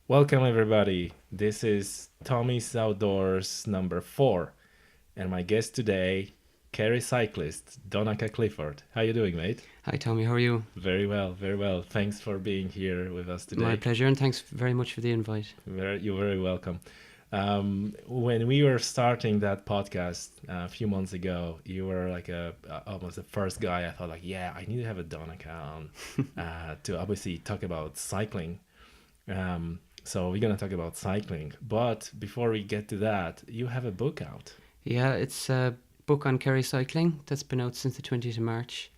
Welcome everybody. This is Tommy's Outdoors number 4, and my guest today, Kerry cyclist Donnacha Clifford. How you doing, mate? Hi Tommy, how are you? Very well, very well. Thanks for being here with us today. My pleasure, and thanks very much for the invite. You're very welcome. When we were starting that podcast a few months ago, you were like almost the first guy I thought like, yeah, I need to have a Donnacha on to obviously talk about cycling. So we're going to talk about cycling. But before we get to that, you have a book out. Yeah, it's a book on Kerry cycling that's been out since the 20th of March.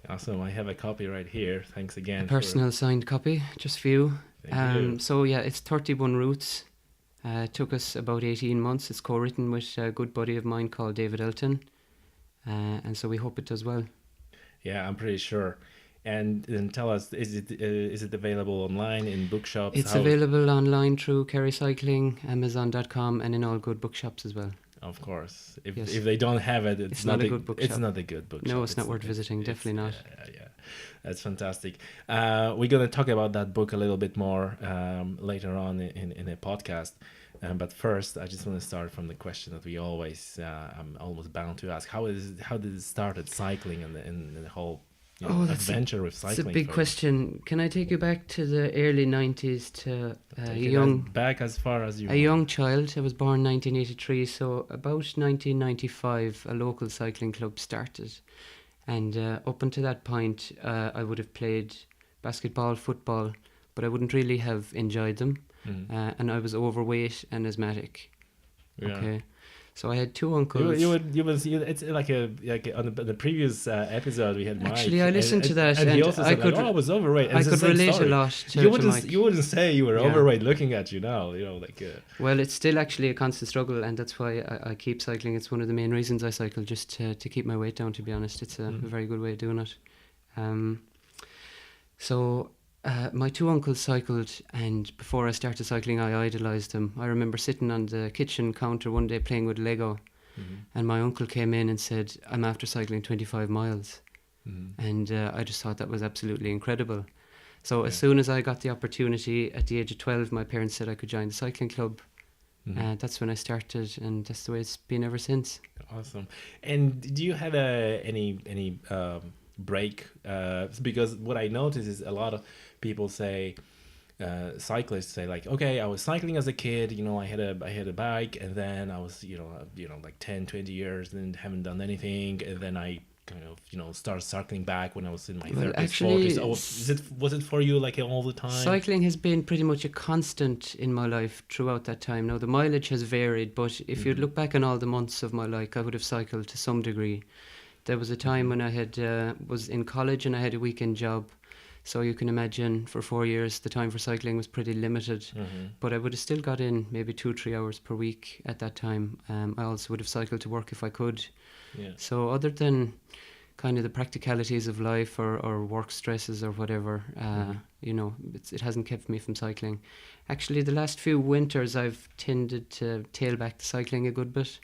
Awesome. I have a copy right here. Thanks again. A personal signed copy, just for you. Thank you. So yeah, it's 31 routes. It took us about 18 months. It's co-written with a good buddy of mine called David Elton. And so we hope it does well. Yeah, I'm pretty sure. And then tell us, is it available online in bookshops? It's available online through Kerry Cycling, Amazon.com, and in all good bookshops as well. Of course. If they don't have it, it's not a good bookshop. It's not a good bookshop. No, it's not worth visiting. Definitely not. Yeah. That's fantastic. We're going to talk about that book a little bit more later on in a podcast. But first, I just want to start from the question that we always, I'm almost bound to ask. How did it start at cycling and the whole adventure with cycling? It's a big question. Can I take you back to the early 90s to back as far as you a young child? I was born 1983, so about 1995 a local cycling club started, and up until that point I would have played basketball, football, but I wouldn't really have enjoyed them. And I was overweight and asthmatic. Yeah. Okay. So I had two uncles. It's like on the previous episode we had Mike. Actually, I listened to that, and he also said I was overweight. I could relate a lot to Mike. You wouldn't say you were overweight looking at you now. Well, it's still actually a constant struggle, and that's why I keep cycling. It's one of the main reasons I cycle, just to keep my weight down. To be honest, it's a very good way of doing it. So my two uncles cycled, and before I started cycling, I idolised them. I remember sitting on the kitchen counter one day playing with Lego, and my uncle came in and said, "I'm after cycling 25 miles." And I just thought that was absolutely incredible. So as soon as I got the opportunity at the age of 12, my parents said I could join the cycling club. That's when I started, and that's the way it's been ever since. Awesome. And do you have any break? Because what I notice is a lot of people say, cyclists say like, okay, I was cycling as a kid, I had a bike, and then I was like 10-20 years and haven't done anything, and then I kind of started cycling back when I was in my 30s, actually, 40s. Was it for you like all the time? Cycling has been pretty much a constant in my life throughout that time. Now the mileage has varied, but if you look back on all the months of my life, I would have cycled to some degree. There was a time when I had was in college and I had a weekend job. So you can imagine for 4 years the time for cycling was pretty limited. But I would have still got in maybe 2-3 hours per week at that time. I also would have cycled to work if I could. Yeah. So other than kind of the practicalities of life or work stresses or whatever, it hasn't kept me from cycling. Actually, the last few winters I've tended to tail back to cycling a good bit.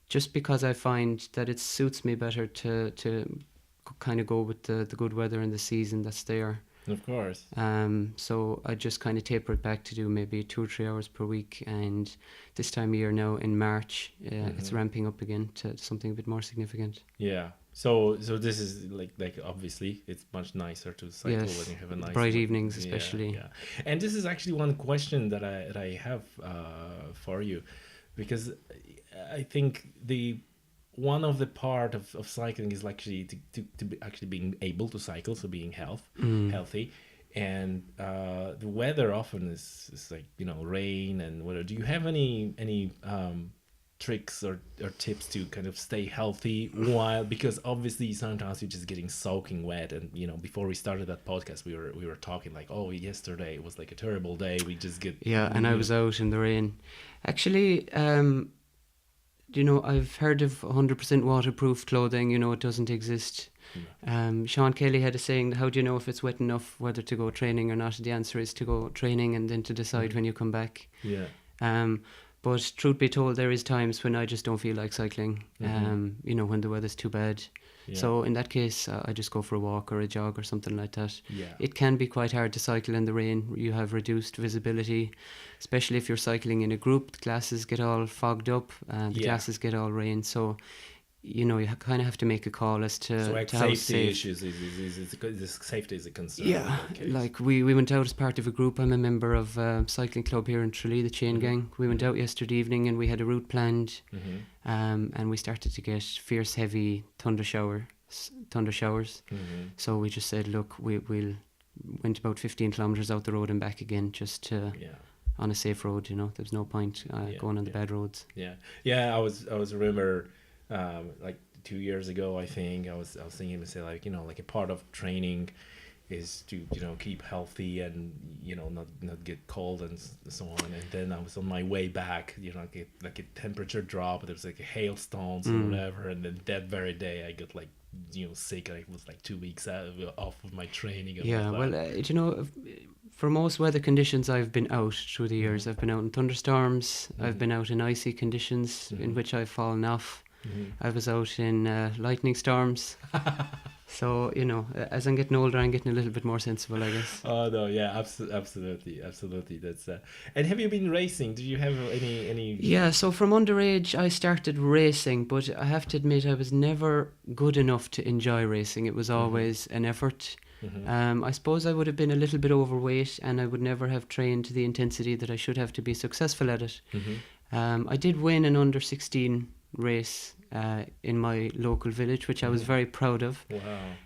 Just because I find that it suits me better to kind of go with the good weather and the season that's there. Of course. So I just kind of taper it back to do maybe 2 or 3 hours per week, and this time of year now in March, it's ramping up again to something a bit more significant. Yeah. So this is like obviously it's much nicer to cycle when you have a nice bright evenings, especially. Yeah. And this is actually one question that I have for you, because I think one of the part of cycling is actually to be actually being able to cycle, so being healthy, and the weather often is like rain and weather. Do you have any tricks or tips to kind of stay healthy because obviously sometimes you're just getting soaking wet, and before we started that podcast we were talking like, oh, yesterday it was like a terrible day, we just get and I was out in the rain. Actually, I've heard of 100% waterproof clothing. It doesn't exist. Sean Kelly had a saying, how do you know if it's wet enough whether to go training or not? The answer is to go training and then to decide when you come back. But truth be told, there is times when I just don't feel like cycling, when the weather's too bad. Yeah. So in that case, I just go for a walk or a jog or something like that. Yeah. It can be quite hard to cycle in the rain. You have reduced visibility, especially if you're cycling in a group. The glasses get all fogged up, the Yeah. glasses get all rain. So, you know, you kind of have to make a call as So like to how safety safe. issues is safety is a concern. Yeah, in that case. like we went out as part of a group. I'm a member of a cycling club here in Tralee, the Chain Gang. We went out yesterday evening and we had a route planned, and we started to get fierce, heavy thunder showers. So we just said, look, we'll went about 15 kilometers out the road and back again, just to on a safe road. You know, there's no point going on the bad roads. I was remember. Like 2 years ago, I think I was thinking to say, like, you know, like a part of training is to, you know, keep healthy and, you know, not get cold and so on. And then I was on my way back, you know, like a temperature drop. There was like a hailstones or whatever, and then that very day I got like, you know, sick. I was like 2 weeks off of my training. And Yeah, well, you know, for most weather conditions, I've been out through the years. I've been out in thunderstorms. I've been out in icy conditions in which I've fallen off. I was out in lightning storms. So, you know, as I'm getting older, I'm getting a little bit more sensible, I guess. Oh no, yeah, absolutely. That's and have you been racing? Do you have any? Yeah, so from underage, I started racing, but I have to admit, I was never good enough to enjoy racing. It was always an effort. I suppose I would have been a little bit overweight, and I would never have trained to the intensity that I should have to be successful at it. I did win an under 16 race in my local village, which I was very proud of. Wow.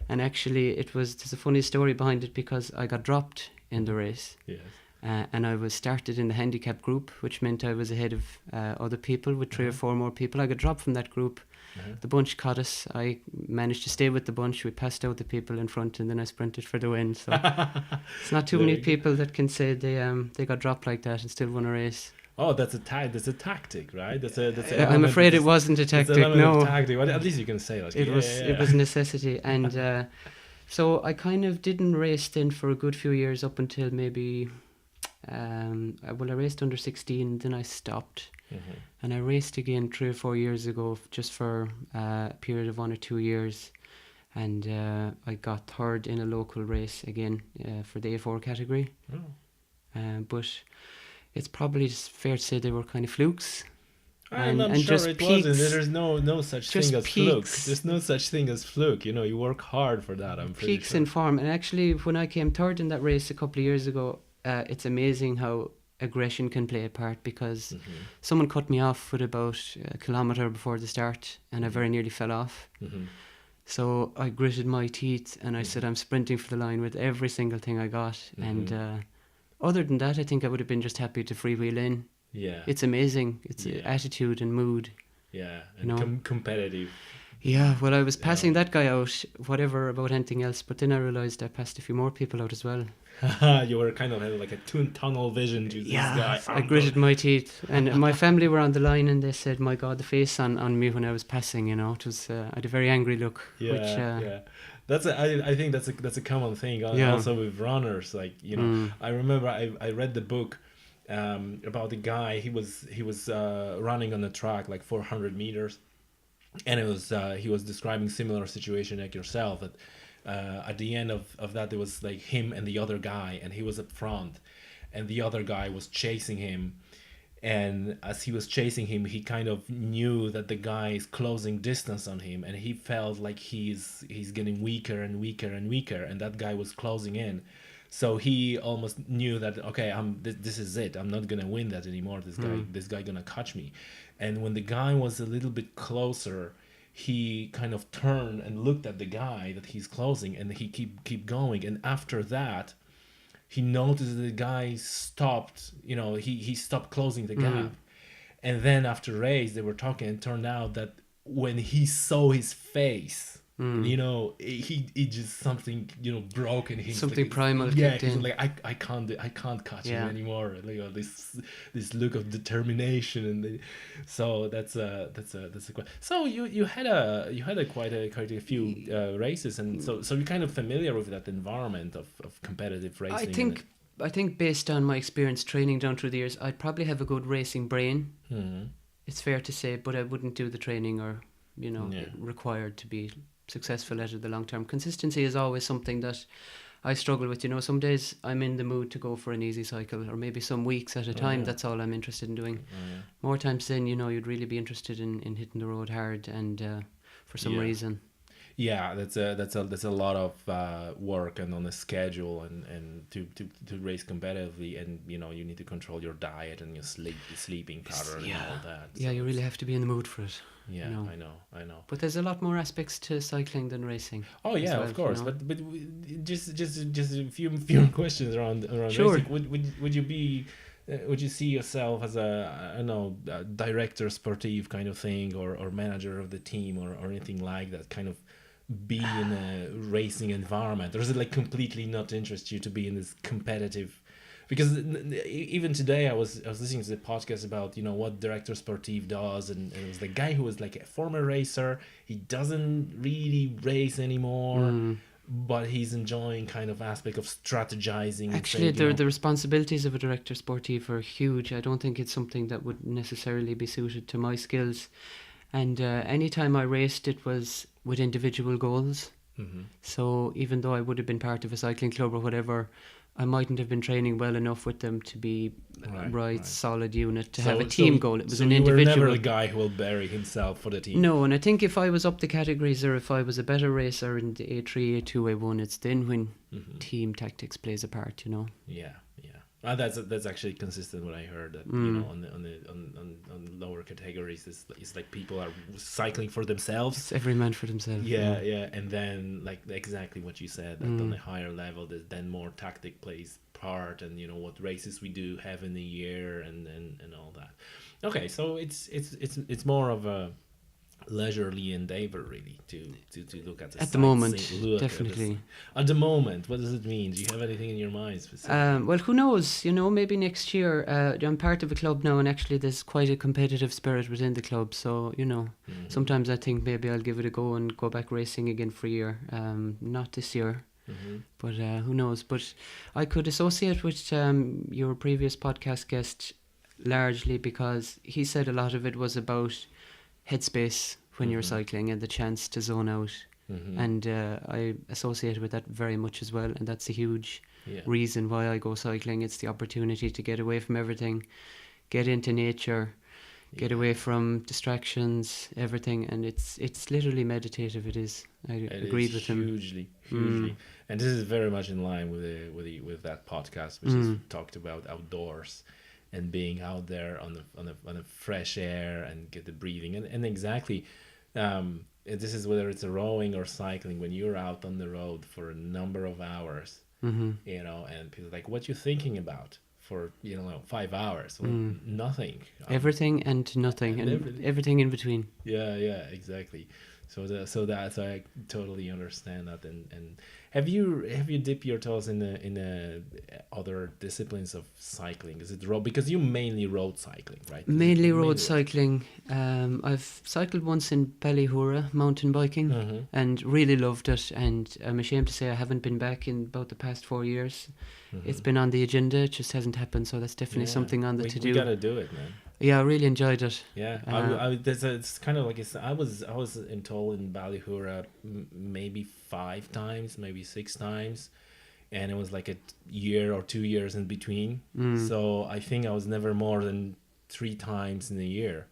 And actually there's a funny story behind it, because I got dropped in the race. Yes. And I was started in the handicap group, which meant I was ahead of other people with 3 or 4 more people. I got dropped from that group. The bunch caught us. I managed to stay with the bunch. We passed out the people in front, and then I sprinted for the win. So it's not too many people that can say they got dropped like that and still won a race. Oh, that's a tactic, right? I'm afraid it wasn't a tactic. No, tactic. Well, at least you can say like, it was necessity, and so I kind of didn't race then for a good few years, up until maybe I raced under 16, then I stopped, and I raced again 3 or 4 years ago, just for a period of 1 or 2 years, and I got third in a local race again for the A4 category, but it's probably just fair to say they were kind of flukes. I'm sure just it peaks. wasn't. There's no such thing as fluke. Peaks. There's no such thing as fluke. You know, you work hard for that. I'm pretty Peaks sure. in form. And actually, when I came third in that race a couple of years ago, it's amazing how aggression can play a part, because someone cut me off with about a kilometre before the start, and I very nearly fell off. So I gritted my teeth and I said, I'm sprinting for the line with every single thing I got. And other than that, I think I would have been just happy to freewheel in. Yeah. It's amazing. It's attitude and mood. Yeah, and you know? competitive. Yeah, well, I was passing that guy out, whatever about anything else, but then I realised I passed a few more people out as well. You were kind of had like a tunnel vision to this guy. I gritted my teeth, and my family were on the line, and they said, "My God, the face on me when I was passing, you know, it was I had a very angry look." Yeah. I think that's a common thing also with runners. Like, you know, I remember I read the book about the guy. He was running on the track like 400 meters, and it was he was describing similar situation like yourself. That at the end of that, there was like him and the other guy, and he was up front, and the other guy was chasing him. And as he was chasing him, he kind of knew that the guy is closing distance on him, and he felt like he's getting weaker and weaker and weaker, and that guy was closing in. So he almost knew that, okay, this is it. I'm not gonna win that anymore. This guy gonna catch me. And when the guy was a little bit closer, he kind of turned and looked at the guy that he's closing, and he keep going. And after that, he noticed the guy stopped, you know, he stopped closing the gap. And then after race, they were talking, and it turned out that when he saw his face, you know, he just something, you know, broke in him. Something like, primal kicked in. Like I can't catch him anymore. Like, you know, this look of determination, and so that's a so you had quite a few races, and so you're kind of familiar with that environment of competitive racing. I think based on my experience training down through the years, I'd probably have a good racing brain. It's fair to say, but I wouldn't do the training or, you know, required to be successful at it the long term. Consistency is always something that I struggle with. Some days I'm in the mood to go for an easy cycle, or maybe some weeks at a time. That's all I'm interested in doing. More times than you'd really be interested in hitting the road hard, and for some reason. Yeah, that's a lot of work and on a schedule and to race competitively, and you need to control your diet and your sleeping pattern and all that. Yeah, you really have to be in the mood for it. Yeah, I know. But there's a lot more aspects to cycling than racing. Oh yeah, of course. But just a few questions around sure. racing. Would you be would you see yourself as a director sportive kind of thing, or manager of the team, or anything like that, kind of be in a racing environment, or is it like completely not interest you to be in this competitive? Because even today I was listening to the podcast about what director sportive does, and it was the guy who was like a former racer. He doesn't really race anymore, but he's enjoying kind of aspect of strategizing. Actually, the responsibilities of a director sportive are huge. I don't think it's something that would necessarily be suited to my skills. And anytime I raced, it was with individual goals. So even though I would have been part of a cycling club or whatever, I mightn't have been training well enough with them to be right. solid unit to have a team goal. It was an individual. You were never the guy who will bury himself for the team. No, and I think if I was up the categories, or if I was a better racer in the A3, A2, A1, it's then when team tactics plays a part. Yeah. That's actually consistent with what I heard, that on lower categories it's like people are cycling for themselves. It's every man for themselves. Yeah, and then like exactly what you said, that on a higher level there's then more tactic plays part, and what races we do have in the year and all that. Okay, so it's more of a leisurely endeavor really to look at the at the moment, definitely. At the moment, what does it mean? Do you have anything in your mind specifically? Well, who knows, maybe next year. I'm part of a club now, and actually there's quite a competitive spirit within the club, so sometimes I think maybe I'll give it a go and go back racing again for a year. Not this year, but who knows. But I could associate with your previous podcast guest largely because he said a lot of it was about headspace when you're cycling and the chance to zone out, and I associate with that very much as well, and that's a huge reason why I go cycling. It's the opportunity to get away from everything, get into nature, get away from distractions, everything, and it's literally meditative. I agreed with him hugely. And this is very much in line with that podcast, which is talked about outdoors and being out there on the fresh air and get the breathing, and exactly this is whether it's a rowing or cycling. When you're out on the road for a number of hours, and people are like, what you thinking about for 5 hours? Well, nothing. Everything and nothing, and everything in between. Yeah, exactly. So I totally understand that. And have you dipped your toes in the other disciplines of cycling? Is it road? Because you mainly road cycling, right? Mainly road cycling. I've cycled once in Ballyhura mountain biking and really loved it. And I'm ashamed to say I haven't been back in about the past 4 years. It's been on the agenda. It just hasn't happened. So that's definitely something on the to-do. We gotta do it, man. Yeah, I really enjoyed it. Yeah, it's kind of like I was in toll in Ballyhura maybe 5 times, maybe 6 times, and it was like a year or 2 years in between. So I think I was never more than 3 times in a year.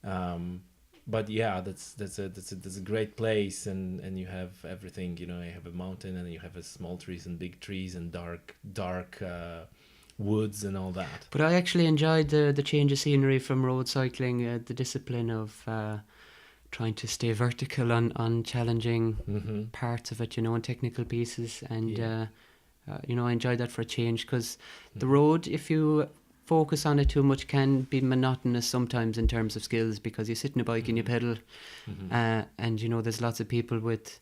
But yeah, that's a great place, and you have everything. You have a mountain, and you have a small trees and big trees and dark. Woods and all that. But I actually enjoyed the change of scenery from road cycling, the discipline of trying to stay vertical on challenging parts of it, and technical pieces, and I enjoyed that for a change, because the road, if you focus on it too much, can be monotonous sometimes in terms of skills, because you sit in a bike and you pedal, and there's lots of people with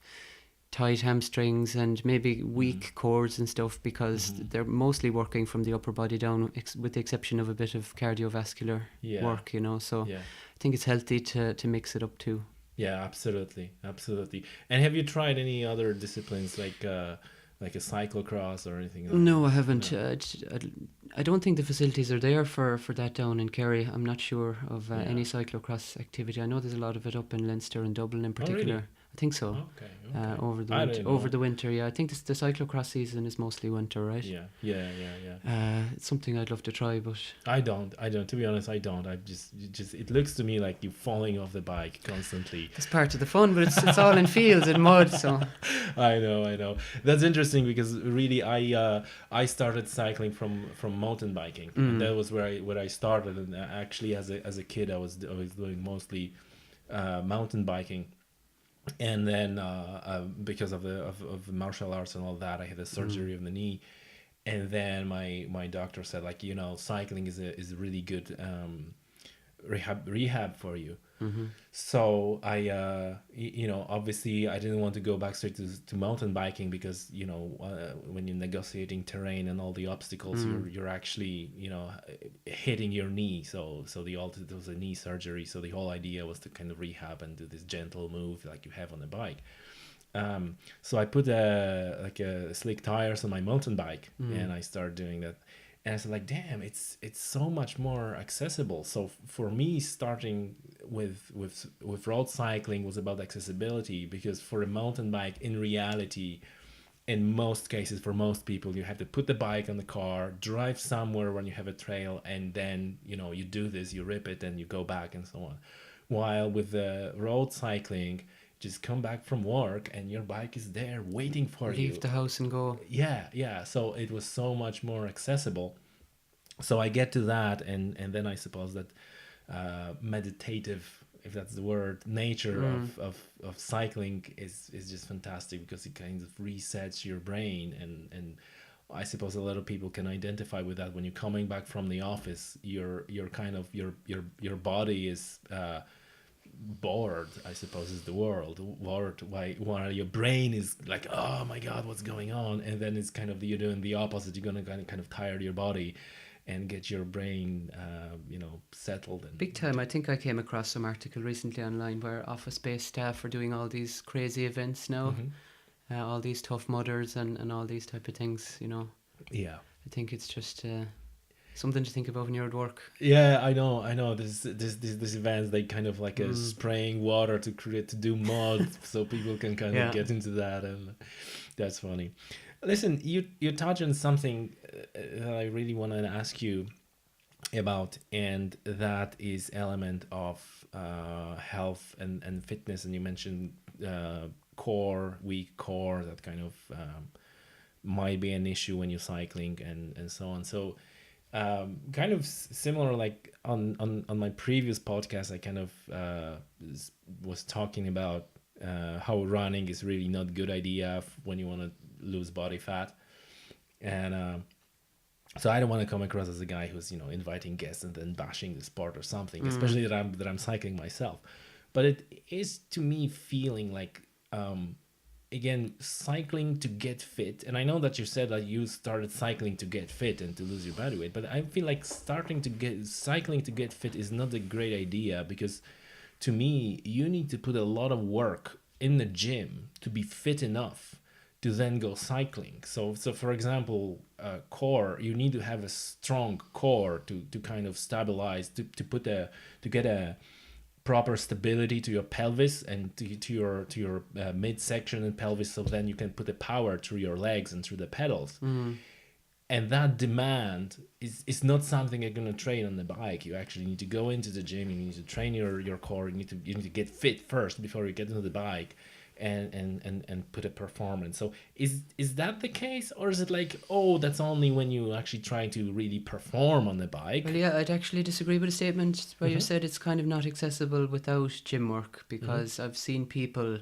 tight hamstrings and maybe weak cores and stuff, because they're mostly working from the upper body down, with the exception of a bit of cardiovascular work, so I think it's healthy to mix it up too. Yeah, absolutely. And have you tried any other disciplines like a cyclocross or anything like that? No, I haven't. I don't think the facilities are there for that down in Kerry. I'm not sure of any cyclocross activity. I know there's a lot of it up in Leinster and Dublin in particular. Oh, really? think so. Okay. Over the I winter, didn't know. over the winter, yeah. I think the cyclocross season is mostly winter, right? Yeah. It's something I'd love to try, but I don't. To be honest, I don't. I just. It looks to me like you're falling off the bike constantly. it's part of the fun. But it's all in fields and mud, so I know. That's interesting because really, I started cycling from mountain biking. And that was where I started. And actually, as a kid, I was doing mostly mountain biking. And then because of the martial arts and all that, I had a surgery of the knee. And then my doctor said, like, cycling is a really good rehab for you. So I obviously I didn't want to go back straight to mountain biking because when you're negotiating terrain and all the obstacles, you're actually hitting your knee. So there was a knee surgery. So the whole idea was to kind of rehab and do this gentle move like you have on a bike. So I put a slick tires on my mountain bike and I started doing that. And I said, like, damn, it's so much more accessible. So for me, starting with road cycling was about accessibility, because for a mountain bike, in reality, in most cases, for most people, you have to put the bike on the car, drive somewhere when you have a trail, and then you do this, you rip it, and you go back and so on. While with the road cycling, just come back from work and your bike is there waiting for you. leave the house and go. Yeah. So it was so much more accessible. So I get to that, and then I suppose that meditative, if that's the word, nature of cycling is just fantastic, because it kind of resets your brain, and I suppose a lot of people can identify with that. When you're coming back from the office, you're kind of your body is bored, I suppose is the word, while your brain is like, oh my god, what's going on? And then it's kind of, you're doing the opposite. You're gonna kind of tire your body and get your brain settled. And Big time. I think I came across some article recently online where office-based staff are doing all these crazy events now, all these Tough Mudders and all these type of things, Yeah. I think it's just something to think about when you're at work. Yeah, I know. This events, they kind of like spraying water to do mud, so people can kind of get into that, and that's funny. Listen, you touch on something that I really want to ask you about, and that is element of health and fitness. And you mentioned weak core, that kind of might be an issue when you're cycling and so on. So kind of similar, like on my previous podcast, I kind of was talking about how running is really not a good idea when you want to lose body fat. And so I don't want to come across as a guy who's inviting guests and then bashing the sport or something, especially that I'm cycling myself. But it is, to me, feeling like again, cycling to get fit. And I know that you said that you started cycling to get fit and to lose your body weight, but I feel like cycling to get fit is not a great idea, because to me, you need to put a lot of work in the gym to be fit enough to then go cycling. So for example, core, you need to have a strong core to kind of stabilize, to get a proper stability to your pelvis and to your midsection and pelvis, so then you can put the power through your legs and through the pedals. And that demand is not something you're going to train on the bike. You actually need to go into the gym, you need to train your core, you need to get fit first before you get into the bike and put a performance. So is that the case, or is it like, oh, that's only when you actually try to really perform on the bike? Well, yeah, I'd actually disagree with the statement where you said it's kind of not accessible without gym work, because I've seen people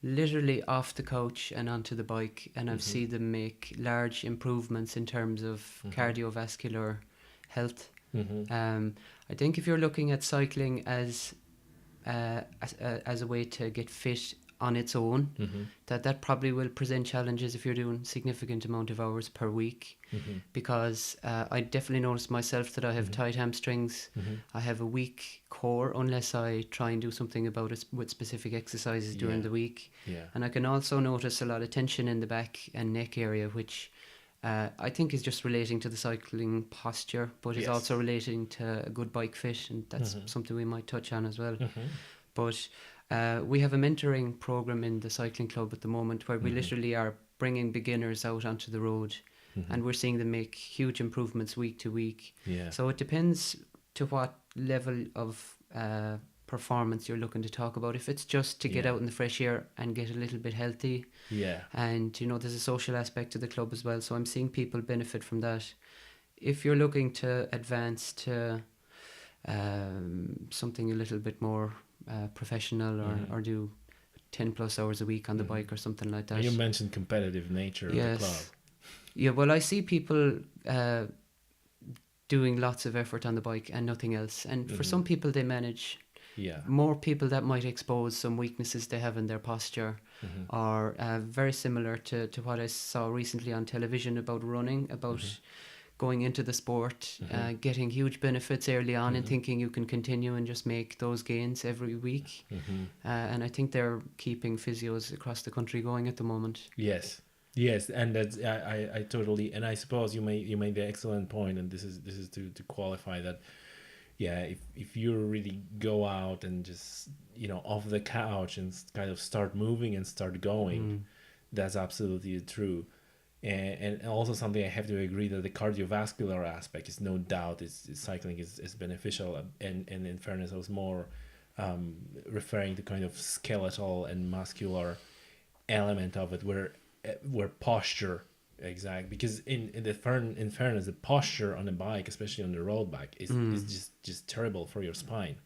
literally off the couch and onto the bike, and I've seen them make large improvements in terms of cardiovascular health. I think if you're looking at cycling as a way to get fit on its own, that probably will present challenges if you're doing significant amount of hours per week, because I definitely noticed myself that I have tight hamstrings, I have a weak core unless I try and do something about it with specific exercises during the week, and I can also notice a lot of tension in the back and neck area, which I think is just relating to the cycling posture, but is also relating to a good bike fit, and that's something we might touch on as well. But We have a mentoring program in the cycling club at the moment where we Mhm. literally are bringing beginners out onto the road, Mhm. and we're seeing them make huge improvements week to week. Yeah. So it depends to what level of performance you're looking to talk about. If it's just to get Yeah. out in the fresh air and get a little bit healthy, Yeah. and you know there's a social aspect to the club as well, so I'm seeing people benefit from that. If you're looking to advance to something a little bit more professional, or do 10 plus hours a week on the bike or something like that. You mentioned competitive nature of the club. Yes. Yeah, well, I see people doing lots of effort on the bike and nothing else. And for some people, they manage. Yeah. More people that might expose some weaknesses they have in their posture, or very similar to what I saw recently on television about running, about going into the sport, getting huge benefits early on and thinking you can continue and just make those gains every week. And I think they're keeping physios across the country going at the moment. Yes. Yes, and that's I totally, and I suppose you made the excellent point, and this is to qualify that. Yeah, if you really go out and just off the couch and kind of start moving and start going, that's absolutely true. And also something I have to agree that the cardiovascular aspect is no doubt is cycling is beneficial, and in fairness I was more referring to kind of skeletal and muscular element of it, where posture, exact, because in fairness the posture on a bike, especially on the road bike, is just terrible for your spine.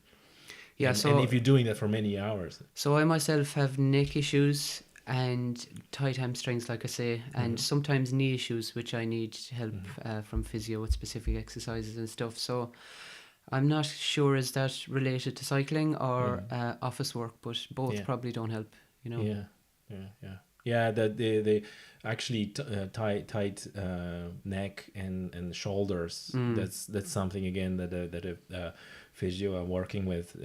Yeah, and if you're doing that for many hours. So I myself have neck issues and tight hamstrings, like I say, and sometimes knee issues, which I need help from physio with specific exercises and stuff. So I'm not sure is that related to cycling or office work, but both probably don't help. Yeah, that they actually tight neck and shoulders. That's something again that a physio I'm working with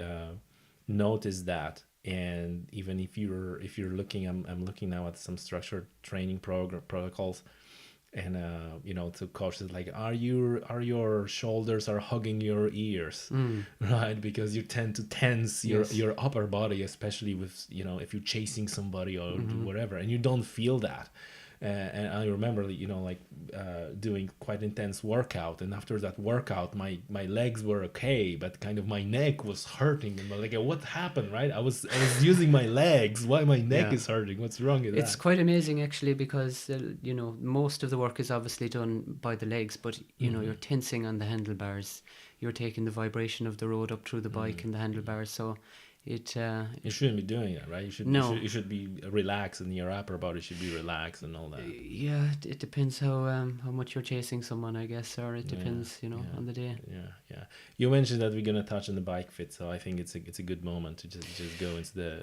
notice that. And even if you're looking, I'm looking now at some structured training protocols, and to coaches like, are your shoulders are hugging your ears, right? Because you tend to tense your upper body, especially with if you're chasing somebody or do whatever, and you don't feel that. And I remember doing quite intense workout, and after that workout my legs were okay, but kind of my neck was hurting, and like, what happened, right? I was using my legs, why my neck is hurting, what's wrong with that? It's quite amazing actually, because most of the work is obviously done by the legs, but you're tensing on the handlebars, you're taking the vibration of the road up through the bike and the handlebars, so you shouldn't be doing that, right? You should be relaxed, and your upper body should be relaxed and all that. Yeah, it depends how much you're chasing someone, I guess, or it depends, on the day. Yeah. You mentioned that we're gonna touch on the bike fit, so I think it's a good moment to just go into the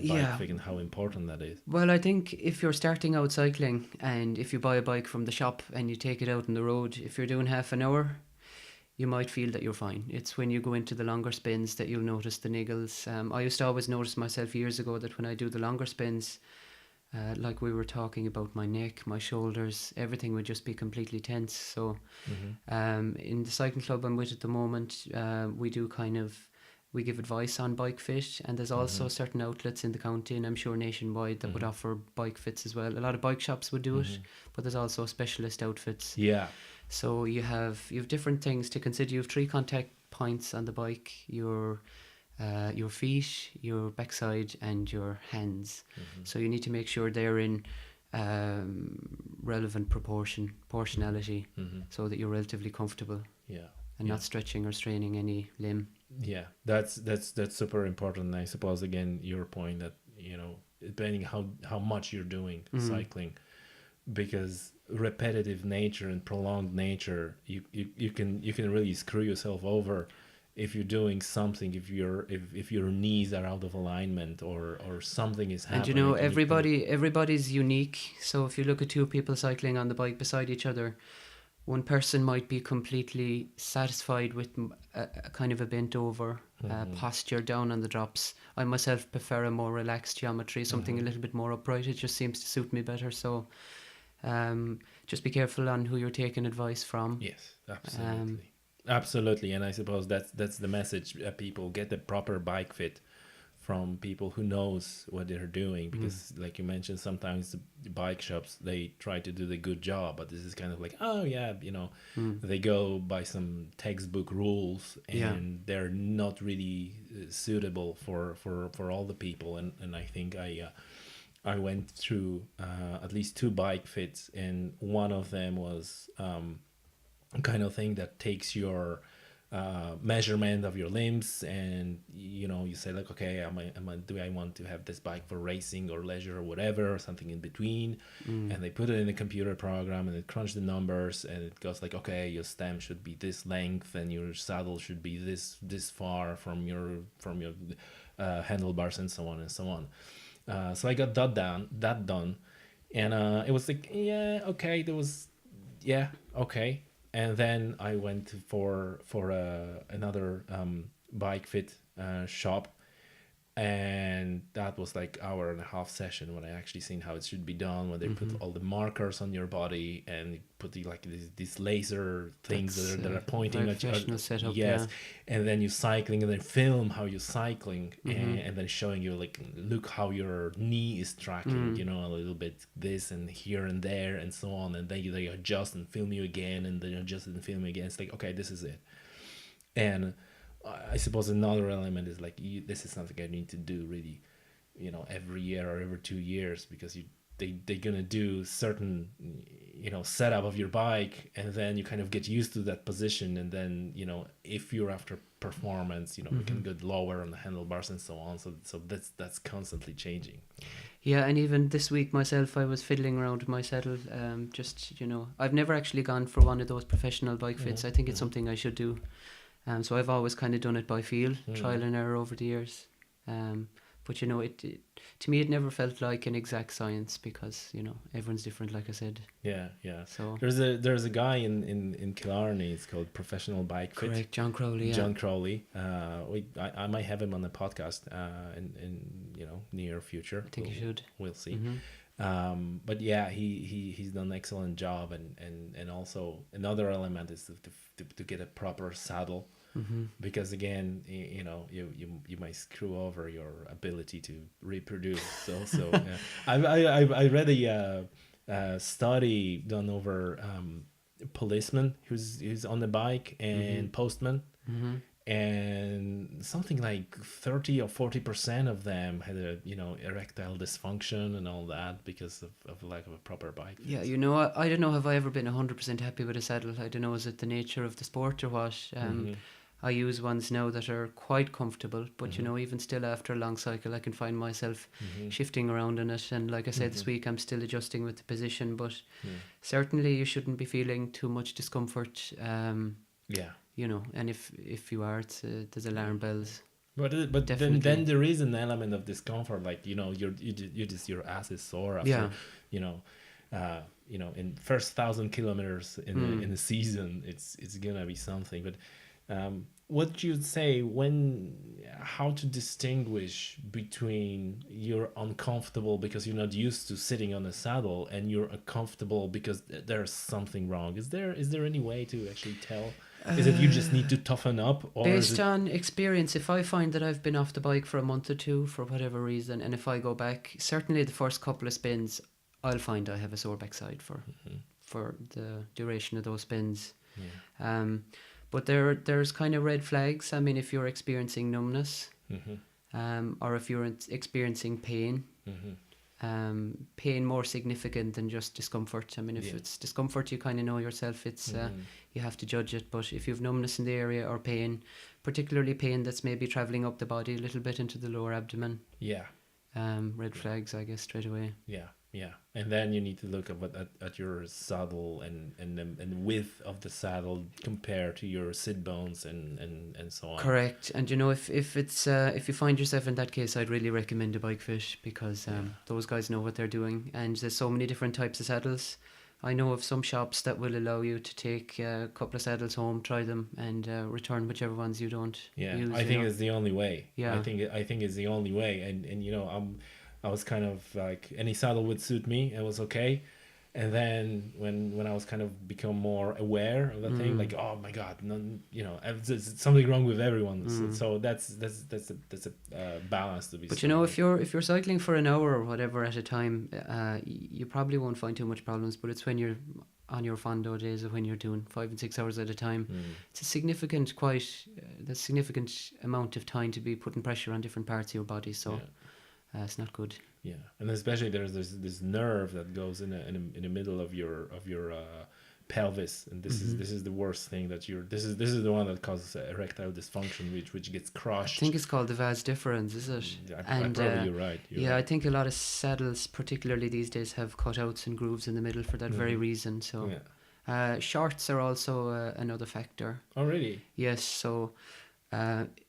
bike fit and how important that is. Well, I think if you're starting out cycling, and if you buy a bike from the shop and you take it out on the road, if you're doing half an hour, you might feel that you're fine. It's when you go into the longer spins that you'll notice the niggles. I used to always notice myself years ago that when I do the longer spins, like we were talking about, my neck, my shoulders, everything would just be completely tense. So in the cycling club I'm with at the moment, we give advice on bike fit, and there's also certain outlets in the county, and I'm sure nationwide, that would offer bike fits as well. A lot of bike shops would do it, but there's also specialist outfits. Yeah. So you have different things to consider. You have 3 contact points on the bike: your feet, your backside, and your hands. So you need to make sure they're in relevant proportionality, so that you're relatively comfortable. Yeah. And not stretching or straining any limb. Yeah, that's super important. I suppose again your point that depending how much you're doing cycling, because repetitive nature and prolonged nature, you can really screw yourself over if you're doing something, if your knees are out of alignment or something is happening. And everybody's unique. So if you look at 2 people cycling on the bike beside each other, one person might be completely satisfied with a kind of a bent over posture down on the drops. I myself prefer a more relaxed geometry, something a little bit more upright. It just seems to suit me better. So just be careful on who you're taking advice from. Yes, absolutely. And I suppose that's the message. People get the proper bike fit from people who knows what they're doing, because like you mentioned, sometimes the bike shops, they try to do the good job, but this is kind of like, oh yeah, they go by some textbook rules, and they're not really suitable for all the people. And I think I went through at least 2 bike fits, and one of them was kind of thing that takes your measurement of your limbs, and you say like, okay, do I want to have this bike for racing or leisure or whatever, or something in between, and they put it in a computer program, and it crunches the numbers, and it goes like, okay, your stem should be this length, and your saddle should be this far from your handlebars, and so on and so on. So I got that done, and it was like, yeah, okay, there was, yeah, okay. And then I went for another bike fit shop, and that was like 1.5-hour session when I actually seen how it should be done, when they put all the markers on your body, and put these laser things that are pointing at professional setup. Yes, and then you cycling, and then film how you're cycling, and then showing you like, look how your knee is tracking, a little bit this and here and there and so on, and then they adjust and film you again, and then adjust and film you again. It's like, okay, this is it. And I suppose another element is like, this is something I need to do really, every year or every 2 years, because they're gonna do certain setup of your bike, and then you kind of get used to that position, and then if you're after performance, you can go lower on the handlebars and so on. So that's constantly changing. Yeah, and even this week myself, I was fiddling around with my saddle. I've never actually gone for one of those professional bike fits. I think it's something I should do. So I've always kind of done it by feel, trial and error over the years. But it to me, it never felt like an exact science, because everyone's different, like I said. Yeah. So there's a guy in Killarney. It's called Professional Bike Fit. Correct, John Crowley. Yeah. John Crowley. I might have him on the podcast in near future. I think you should. We'll see. But yeah, he's done an excellent job, and also another element is to get a proper saddle. Because again, you might screw over your ability to reproduce. So I read a study done over policemen who's on the bike, and postmen, and something like 30 or 40% of them had erectile dysfunction and all that, because of lack of a proper bike. Yeah, I don't know, have I ever been 100% happy with a saddle? I don't know, is it the nature of the sport or what? I use ones now that are quite comfortable, but even still, after a long cycle, I can find myself shifting around in it. And like I said, this week I'm still adjusting with the position, but certainly you shouldn't be feeling too much discomfort. And if you are, there's alarm bells. But then there is an element of discomfort, like your ass is sore after in first 1,000 kilometers in the season, it's gonna be something. But what you'd say how to distinguish between you're uncomfortable because you're not used to sitting on a saddle, and you're uncomfortable because there's something wrong? Is there any way to actually tell? Is it you just need to toughen up? Or based on experience, if I find that I've been off the bike for a month or two for whatever reason, and if I go back, certainly the first couple of spins, I'll find I have a sore backside for the duration of those spins. But there's kind of red flags. I mean, if you're experiencing numbness, or if you're experiencing pain, pain more significant than just discomfort. I mean, if it's discomfort, you kind of know yourself. It's you have to judge it. But if you have numbness in the area, or pain, particularly pain that's maybe traveling up the body a little bit into the lower abdomen, red flags, I guess, straight away. Yeah, and then you need to look at your saddle and width of the saddle compared to your sit bones and so on. Correct. And if you find yourself in that case, I'd really recommend a bike fit, because those guys know what they're doing, and there's so many different types of saddles. I know of some shops that will allow you to take a couple of saddles home, try them, and return whichever ones you don't use. I think it's the only way. Yeah. I think it's the only way, and I was kind of like, any saddle would suit me. It was okay. And then when I was kind of become more aware of that thing, like, oh my god, none, there's something wrong with everyone. So that's a balance to be. But you know, if you're cycling for an hour or whatever at a time, you probably won't find too much problems. But it's when you're on your fondo days, or when you're doing 5 and 6 hours at a time, it's a significant amount of time to be putting pressure on different parts of your body. So it's not good. Yeah, and especially there's this nerve that goes in the middle of your pelvis, and this is the worst thing that this is the one that causes erectile dysfunction, which gets crushed. I think it's called the vas deferens, is it? Probably you're right. I think a lot of saddles, particularly these days, have cutouts and grooves in the middle for that very reason. So shorts are also another factor. Oh, really? Yes. So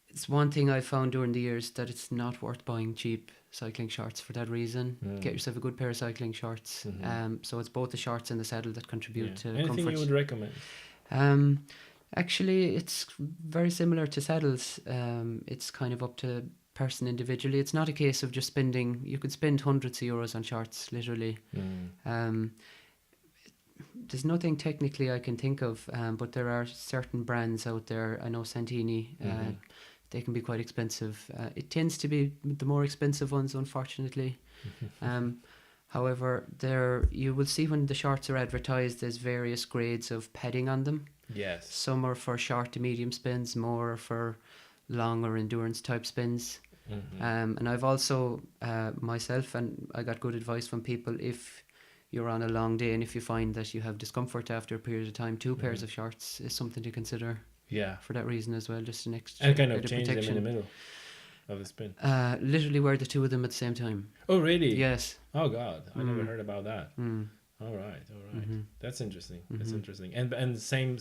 it's one thing I found during the years, that it's not worth buying cheap cycling shorts for that reason. Get yourself a good pair of cycling shorts. So it's both the shorts and the saddle that contribute to Anything comfort. you would recommend? Actually, it's very similar to saddles. It's kind of up to person individually. It's not a case of just spending. You could spend hundreds of euros on shorts, literally. There's nothing technically I can think of, but there are certain brands out there. I know Santini. They can be quite expensive. It tends to be the more expensive ones, unfortunately. However, you will see when the shorts are advertised, there's various grades of padding on them. Yes. Some are for short to medium spins, more for long or endurance type spins. And I've also, myself, and I got good advice from people, if you're on a long day and if you find that you have discomfort after a period of time, 2 pairs of shorts is something to consider. Yeah. For that reason as well, just an extra and kind of bit change of protection. them in the middle of the spin. Literally wear the 2 of them at the same time. Oh, really? Yes. Oh God, I never heard about that. All right. That's interesting. That's interesting. And same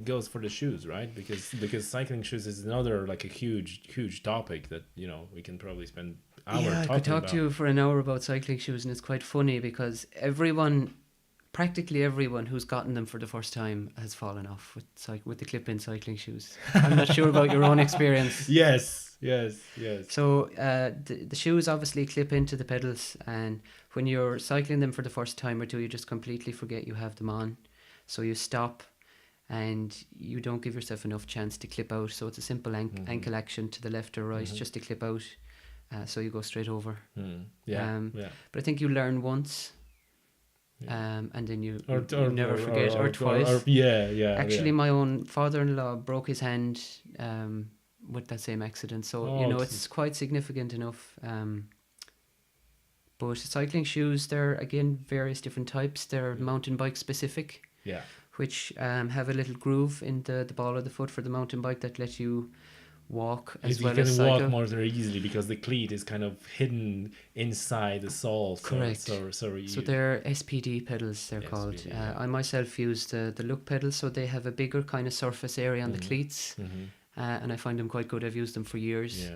goes for the shoes, right? Because cycling shoes is another like a huge topic that we can probably spend hours talking about. I could talk to you for an hour about cycling shoes, and it's quite funny because practically everyone who's gotten them for the first time has fallen off with the clip-in cycling shoes. I'm not sure about your own experience. Yes. So the shoes obviously clip into the pedals, and when you're cycling them for the first time or two, you just completely forget you have them on. So you stop and you don't give yourself enough chance to clip out. So it's a simple ankle action to the left or right just to clip out. So you go straight over. But I think you learn once. And then you never forget, or twice. Actually, my own father-in-law broke his hand with that same accident, so it's quite significant enough. But cycling shoes, they're again various different types. They're mountain bike specific, which have a little groove in the ball of the foot for the mountain bike that let you walk as well as cycle. You can walk more very easily because the cleat is kind of hidden inside the sole. Correct. So they're SPD pedals, they're called. I myself use the look pedals, so they have a bigger kind of surface area on the cleats, and I find them quite good. I've used them for years.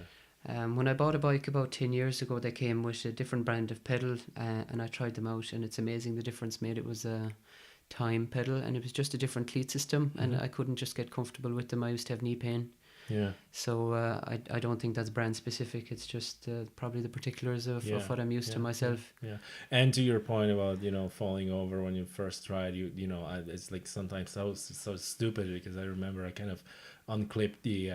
When I bought a bike about 10 years ago, they came with a different brand of pedal, and I tried them out, and it's amazing the difference made. It was a Time pedal, and it was just a different cleat system, and I couldn't just get comfortable with them. I used to have knee pain. So I don't think that's brand specific. It's just probably the particulars of what I'm used to myself. And to your point about falling over when you first tried, it's like sometimes so stupid, because I remember I kind of unclipped the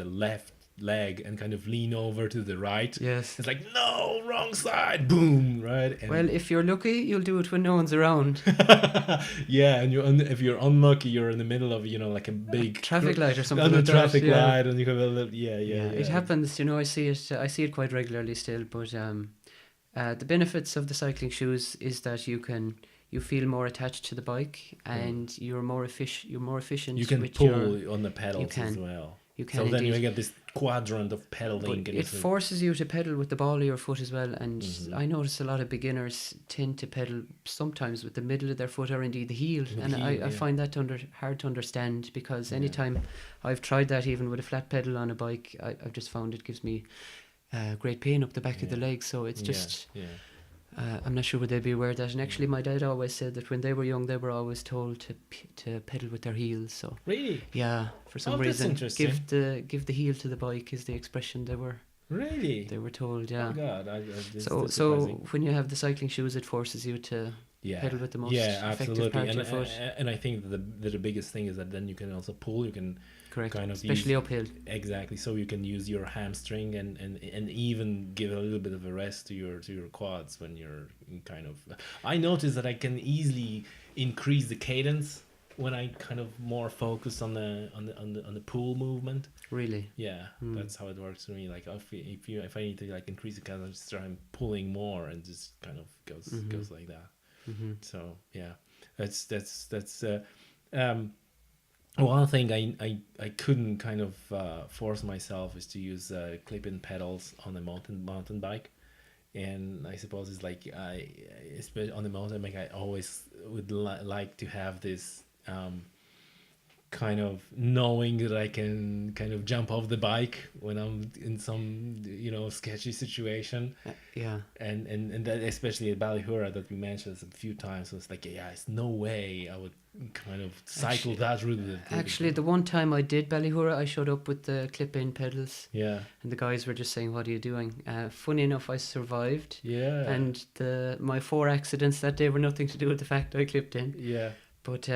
left leg and kind of lean over to the right. Yes. It's like, no, wrong side, boom, right? And well, if you're lucky, you'll do it when no one's around. And if you're unlucky, you're in the middle of like a big traffic light or something. On a traffic light, and you have a little It happens. I see it quite regularly still. But the benefits of the cycling shoes is that you feel more attached to the bike, and you're more efficient. You can pull on the pedals as well. You can. So indeed. then you get this quadrant of pedaling. But it forces you to pedal with the ball of your foot as well. And I notice a lot of beginners tend to pedal sometimes with the middle of their foot, or indeed the heel. I find that hard to understand, because anytime I've tried that, even with a flat pedal on a bike, I've just found it gives me great pain up the back of the leg. So it's just... I'm not sure would they be aware of that. And actually, my dad always said that when they were young, they were always told to pedal with their heels. So really, for some reason, give the heel to the bike is the expression they were told. Oh God, so when you have the cycling shoes, it forces you to Yeah, pedal with the most yeah, effective absolutely. part of your foot. And I think the biggest thing is that then you can also pull. You can Correct, kind of especially use, uphill. exactly. So you can use your hamstring and even give a little bit of a rest to your quads when you're kind of. I noticed that I can easily increase the cadence when I kind of more focus on the pull movement. Really. Yeah, that's how it works for me. Like if I need to like increase the cadence, I just try pulling more and just kind of goes like that. So yeah, that's one thing I couldn't kind of force myself is to use clip-in pedals on a mountain bike, and I suppose it's like especially on the mountain bike I always would like to have this kind of knowing that I can kind of jump off the bike when I'm in some sketchy situation. Yeah. And that especially at Ballyhura that we mentioned a few times, so it's like it's no way I would kind of cycle that route. Actually, the one time I did Ballyhura, I showed up with the clip-in pedals. Yeah. And the guys were just saying, "What are you doing?" Funny enough, I survived. Yeah. And my 4 accidents that day were nothing to do with the fact I clipped in. Yeah. But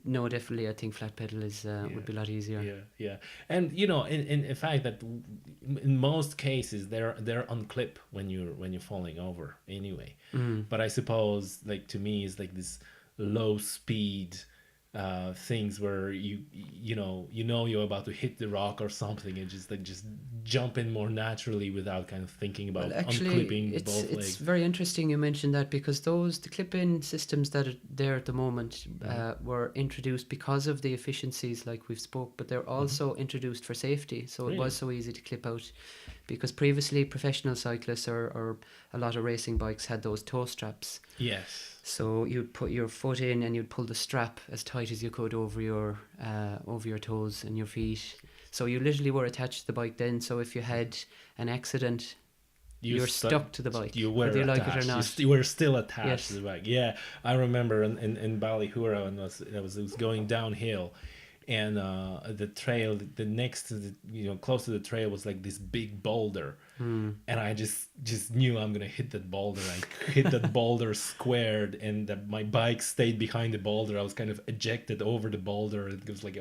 no, definitely, I think flat pedal would be a lot easier. Yeah. And in fact that in most cases they're on clip when you're falling over anyway. But I suppose like to me it's like this low speed things where you're about to hit the rock or something and just jump in more naturally without kind of thinking about unclipping both legs. It's very interesting you mentioned that, because the clip-in systems that are there at the moment were introduced because of the efficiencies like we've spoke, but they're also introduced for safety. So it was so easy to clip out, because previously professional cyclists or a lot of racing bikes had those toe straps. Yes. So you'd put your foot in and you'd pull the strap as tight as you could over your toes and your feet. So you literally were attached to the bike then. So if you had an accident, you're stuck to the bike. You were whether you attached. Like it or not. You were still attached to the bike. Yeah, I remember in Ballyhura when it was going downhill, and the trail, the next to the close to the trail was like this big boulder, and I just knew I'm gonna hit that boulder. I hit that boulder squared, and my bike stayed behind the boulder. I was kind of ejected over the boulder. It was like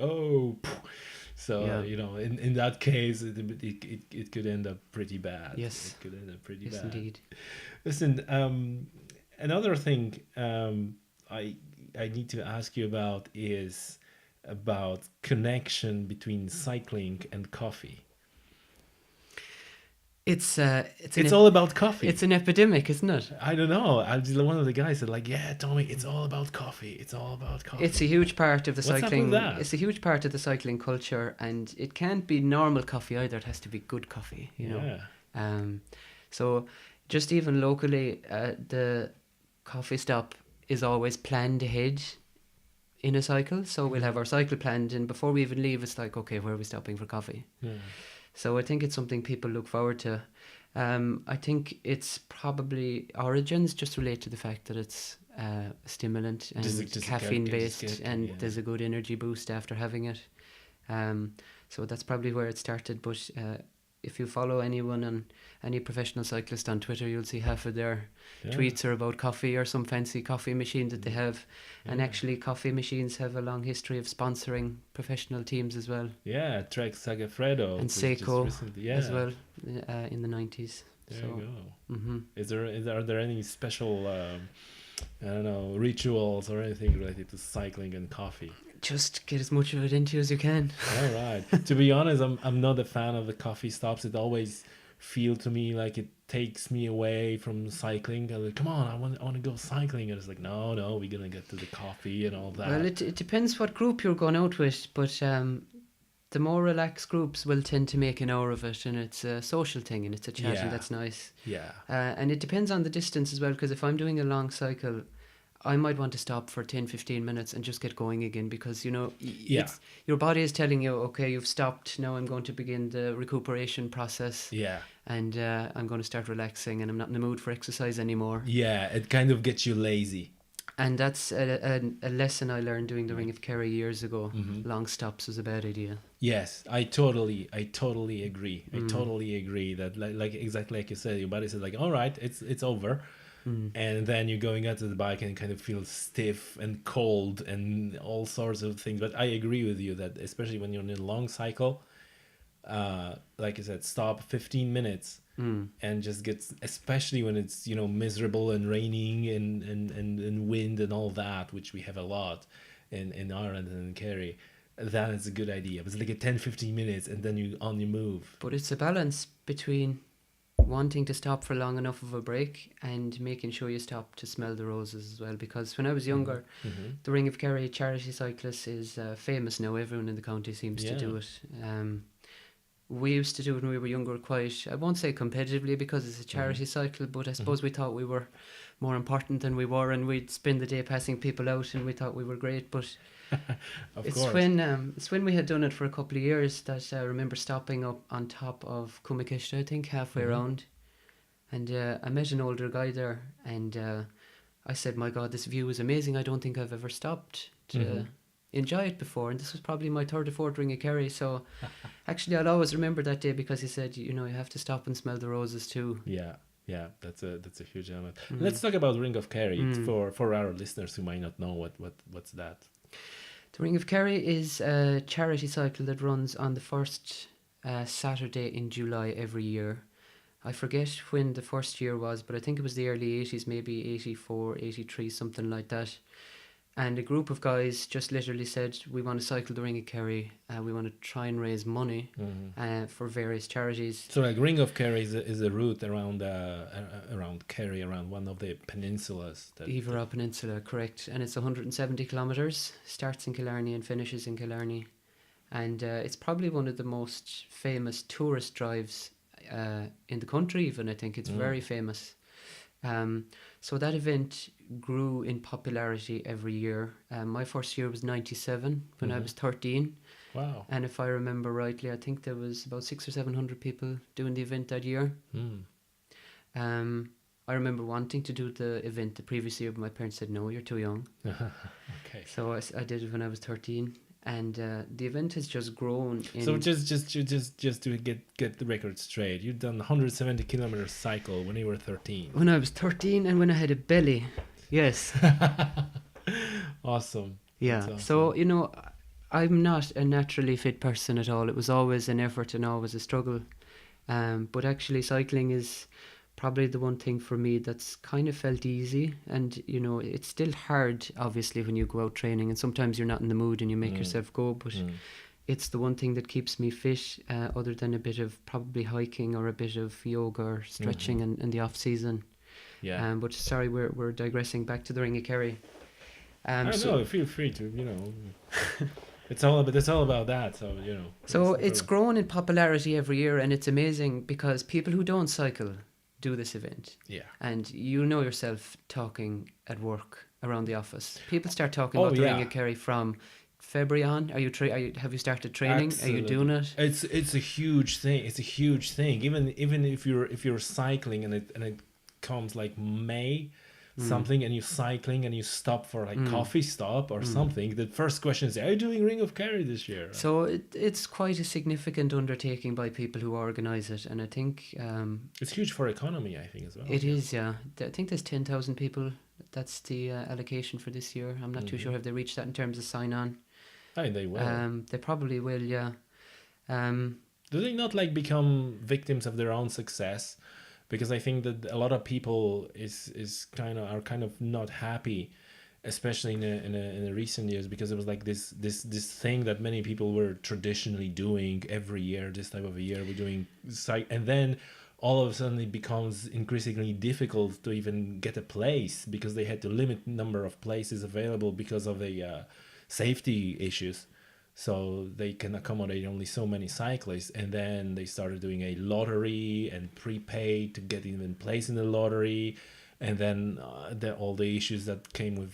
so in that case it could end up pretty bad. Yes, it could end up pretty bad. Yes, indeed. Listen, another thing I need to ask you about is about connection between cycling and coffee. It's all about coffee. It's an epidemic, isn't it? I don't know. One of the guys said like, "Yeah, Tommy, it's all about coffee. It's all about coffee." It's a huge part of the cycling. What's up with that? It's a huge part of the cycling culture, and it can't be normal coffee either. It has to be good coffee, know. So just even locally, the coffee stop is always planned ahead in a cycle. So we'll have our cycle planned, and before we even leave, it's like, okay, where are we stopping for coffee? Yeah. So I think it's something people look forward to. I think it's probably origins just relate to the fact that it's a stimulant and caffeine based, and there's a good energy boost after having it. So that's probably where it started. But if you follow any professional cyclist on Twitter, you'll see half of their tweets are about coffee or some fancy coffee machine that they have. And actually coffee machines have a long history of sponsoring professional teams as well. Yeah, Trek Segafredo and Seiko as well in the 90s. There you go. Mm-hmm. Are there any special rituals or anything related to cycling and coffee? Just get as much of it into as you can. All right. To be honest, I'm not a fan of the coffee stops. It always feel to me like it takes me away from cycling. I'm like, come on, I want to go cycling. And it's like, no, we're gonna get to the coffee and all that. Well, it depends what group you're going out with, but the more relaxed groups will tend to make an hour of it, and it's a social thing and it's a chat, and that's nice. Yeah. And it depends on the distance as well, because if I'm doing a long cycle, I might want to stop for 10-15 minutes and just get going again, because your body is telling you, okay, you've stopped, now I'm going to begin the recuperation process, and I'm going to start relaxing, and I'm not in the mood for exercise anymore. It kind of gets you lazy, and that's a lesson I learned doing the Ring of Kerry years ago. Long stops was a bad idea. Yes, I totally agree. I totally agree that like exactly like you said, your body says like, all right, it's over. and then you're going out to the bike and kind of feel stiff and cold and all sorts of things. But I agree with you that especially when you're in a long cycle, like I said, stop 15 minutes and just get, especially when it's, you know, miserable and raining and wind and all that, which we have a lot in Ireland and in Kerry. That is a good idea. It's like a 10-15 minutes and then you on your move. But it's a balance between wanting to stop for long enough of a break and making sure you stop to smell the roses as well. Because when I was younger, the Ring of Kerry charity cyclist is famous now. Everyone in the county seems to do it. We used to do it when we were younger quite, I won't say competitively because it's a charity cycle, but I suppose we thought we were more important than we were, and we'd spend the day passing people out and we thought we were great. But it's when we had done it for a couple of years that I remember stopping up on top of Cumacishta, I think, halfway around, and I met an older guy there, and I said, my God, this view is amazing. I don't think I've ever stopped to enjoy it before, and this was probably my third or fourth Ring of Kerry. So actually I'll always remember that day because he said, you know, you have to stop and smell the roses too. Yeah, that's a huge element. Let's talk about Ring of Kerry for our listeners who might not know what's that. The Ring of Kerry is a charity cycle that runs on the first Saturday in July every year. I forget when the first year was, but I think it was the early 80s, maybe 84, 83, something like that. And a group of guys just literally said, we want to cycle the Ring of Kerry. We want to try and raise money for various charities. So like Ring of Kerry is a route around Kerry, around one of the peninsulas. Iveragh Peninsula, correct. And it's 170 kilometres, starts in Killarney and finishes in Killarney. And it's probably one of the most famous tourist drives in the country even, I think. It's very famous. So that event grew in popularity every year. My first year was 97 when I was 13. Wow. And if I remember rightly, I think there was about 600 or 700 people doing the event that year. I remember wanting to do the event the previous year, but my parents said, no, you're too young. Okay. So I did it when I was 13. And the event has just grown. So just to get the record straight, you've done 170 kilometer cycle when you were 13. When I was 13 and when I had a belly, yes. Awesome. Yeah. Awesome. So, you know, I'm not a naturally fit person at all. It was always an effort and always a struggle. But actually cycling is probably the one thing for me that's kind of felt easy. And, you know, it's still hard, obviously, when you go out training and sometimes you're not in the mood and you make yourself go. But it's the one thing that keeps me fit, other than a bit of probably hiking or a bit of yoga or stretching in the off season. Yeah. But sorry, we're digressing back to the Ring of Kerry. I don't know, feel free to, you know. It's all about that, so, you know. So it's grown in popularity every year, and it's amazing because people who don't cycle do this event. Yeah. And you know yourself talking at work around the office. People start talking about the Ring of Kerry from February on. Have you started training? Absolutely. Are you doing it? It's a huge thing. It's a huge thing. Even if you're cycling and it comes like May something and you're cycling and you stop for like coffee stop or something, the first question is, are you doing Ring of Kerry this year? So it's quite a significant undertaking by people who organise it, and I think it's huge for economy, I think, as well. It is, yeah. I think there's 10,000 people. That's the allocation for this year. I'm not too sure if they reached that in terms of sign on. I mean, they will. They probably will, yeah. Do they not like become victims of their own success? Because I think that a lot of people are kind of not happy, especially in the recent years, because it was like this thing that many people were traditionally doing every year. This time of a year, we're doing and then all of a sudden it becomes increasingly difficult to even get a place because they had to limit the number of places available because of the safety issues. So they can accommodate only so many cyclists, and then they started doing a lottery and prepay to get even place in the lottery, and then all the issues that came with,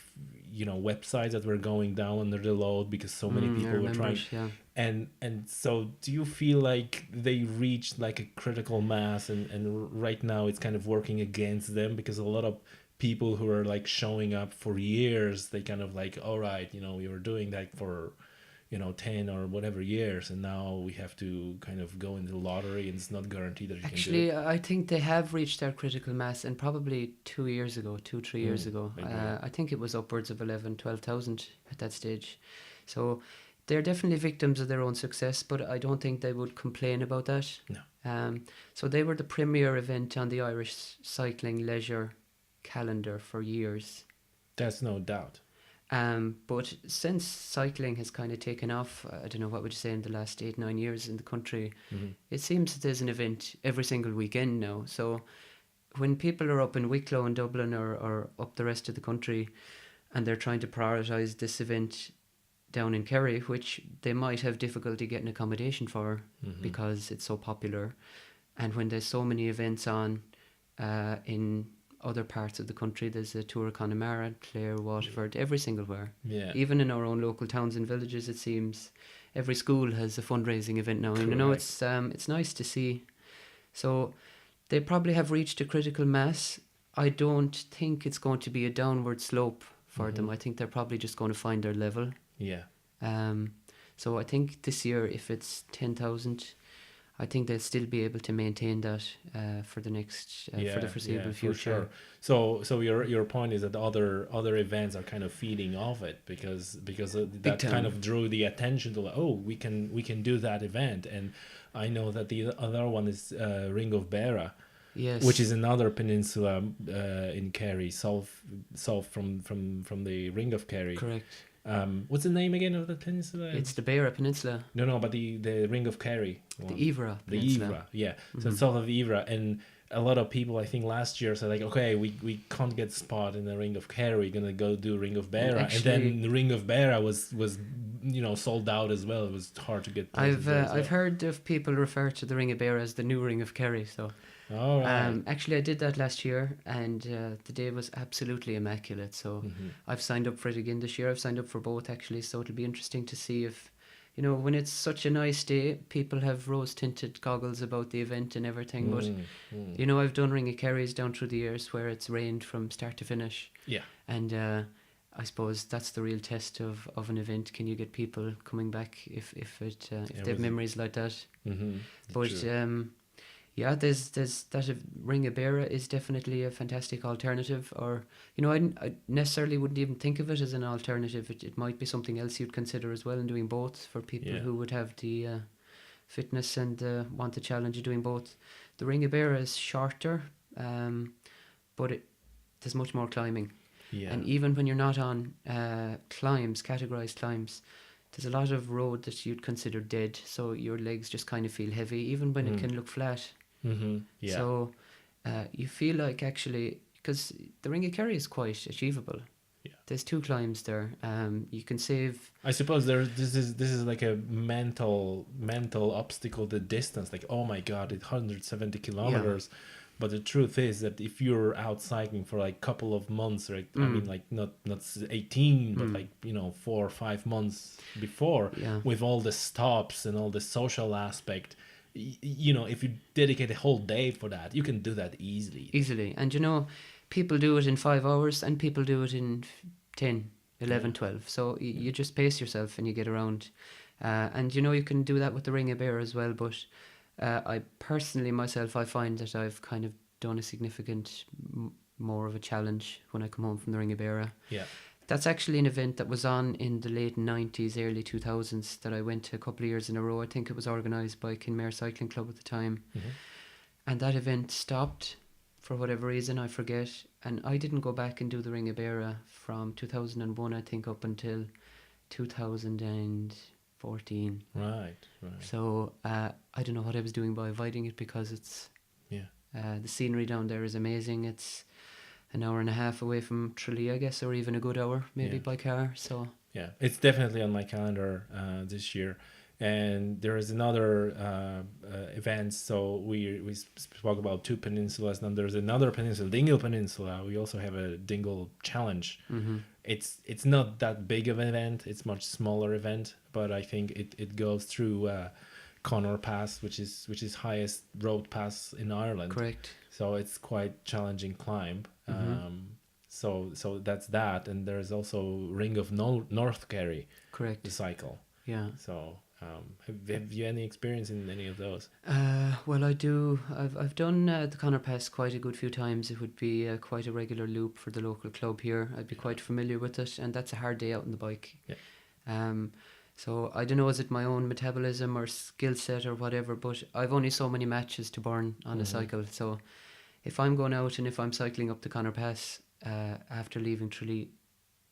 you know, websites that were going down under the load because so many people were trying. Yeah. And so do you feel like they reached like a critical mass and right now it's kind of working against them because a lot of people who are like showing up for years, they kind of like, all right, you know, we were doing that for 10 or whatever years, and now we have to kind of go in the lottery, and it's not guaranteed that you Actually, can do I think they have reached their critical mass, and probably 3 years ago. agree. I think it was upwards of 11, 12,000 at that stage. So they're definitely victims of their own success, but I don't think they would complain about that. No. So they were the premier event on the Irish cycling leisure calendar for years. That's no doubt. But since cycling has kind of taken off, I don't know, what would you say, in the last 8-9 years in the country, it seems that there's an event every single weekend now. So when people are up in Wicklow and Dublin, or up the rest of the country, and they're trying to prioritise this event down in Kerry, which they might have difficulty getting accommodation for because it's so popular, and when there's so many events on in other parts of the country, there's a Tour of Connemara, Clare, Waterford, every single where. Yeah. Even in our own local towns and villages, it seems every school has a fundraising event now. And it's nice to see. So they probably have reached a critical mass. I don't think it's going to be a downward slope for them. I think they're probably just going to find their level. Yeah. So I think this year, if it's 10,000, I think they'll still be able to maintain that for the next for the foreseeable future. For sure. So your point is that other events are kind of feeding off it, because that kind of drew the attention to, we can do that event. And I know that the other one is Ring of Kerry. Yes. Which is another peninsula in Kerry, south from the Ring of Kerry. Correct. What's the name again of the peninsula? It's the Beara Peninsula. No, but the Ring of Kerry one. The Ivra Peninsula. The Ivra, yeah. So it's south of Ivra, and a lot of people, I think, last year said, like, okay, we can't get spot in the Ring of Kerry, we're gonna go do Ring of Kerry, and then the Ring of Kerry was sold out as well. It was hard to get. I've heard of people refer to the Ring of Kerry as the new Ring of Kerry. So. All right. Actually, I did that last year, and the day was absolutely immaculate. So I've signed up for it again this year. I've signed up for both, actually. So it'll be interesting to see if, when it's such a nice day, people have rose-tinted goggles about the event and everything. But, I've done Ring of Kerry's down through the years where it's rained from start to finish. Yeah. And I suppose that's the real test of an event. Can you get people coming back if they have memories like that? But yeah, there's that Ring of Kerry is definitely a fantastic alternative. Or I necessarily wouldn't even think of it as an alternative. It might be something else you'd consider as well in doing both, for people who would have the fitness and want the challenge of doing both. The Ring of Kerry is shorter, but there's much more climbing. Yeah. And even when you're not on categorized climbs, there's a lot of road that you'd consider dead, so your legs just kind of feel heavy, even when it can look flat. Yeah. So you feel like, actually, because the Ring of Kerry is quite achievable. Yeah. There's 2 climbs there. You can save. I suppose this is like a mental obstacle, the distance. Like, oh my God, it's 170 kilometers. Yeah. But the truth is that if you're out cycling for like a couple of months, right? I mean, like not 18, but like 4 or 5 months before, with all the stops and all the social aspect, if you dedicate a whole day for that, you can do that easily. And people do it in 5 hours, and people do it in 10, 11, 12. So you just pace yourself and you get around. And you can do that with the Ring of Kerry as well. But I personally, myself, I find that I've kind of done a significant more of a challenge when I come home from the Ring of Kerry. Yeah. That's actually an event that was on in the late 90s, early 2000s, that I went to a couple of years in a row. I think it was organised by Kinmare Cycling Club at the time. And that event stopped for whatever reason, I forget. And I didn't go back and do the Ring of Kerry from 2001, I think, up until 2014. Right. So I don't know what I was doing by avoiding it, because it's the scenery down there is amazing. It's an hour and a half away from Tralee, I guess, or even a good hour maybe by car. So it's definitely on my calendar this year. And there is another event. So we spoke about 2 peninsulas. Now there's another peninsula, Dingle Peninsula. We also have a Dingle Challenge. It's not that big of an event. It's much smaller event, but I think it goes through Conor Pass, which is highest road pass in Ireland. Correct. So it's quite challenging climb. So that's that, and there's also Ring of North Kerry. Correct. The cycle. Yeah. So have you any experience in any of those? Well, I do. I've done the Conor Pass quite a good few times. It would be quite a regular loop for the local club here. I'd be quite familiar with it, and that's a hard day out on the bike. Yeah. Um, so I don't know, is it my own metabolism or skill set or whatever, but I've only so many matches to burn on a cycle. So if I'm going out and if I'm cycling up the Conor Pass after leaving Tralee,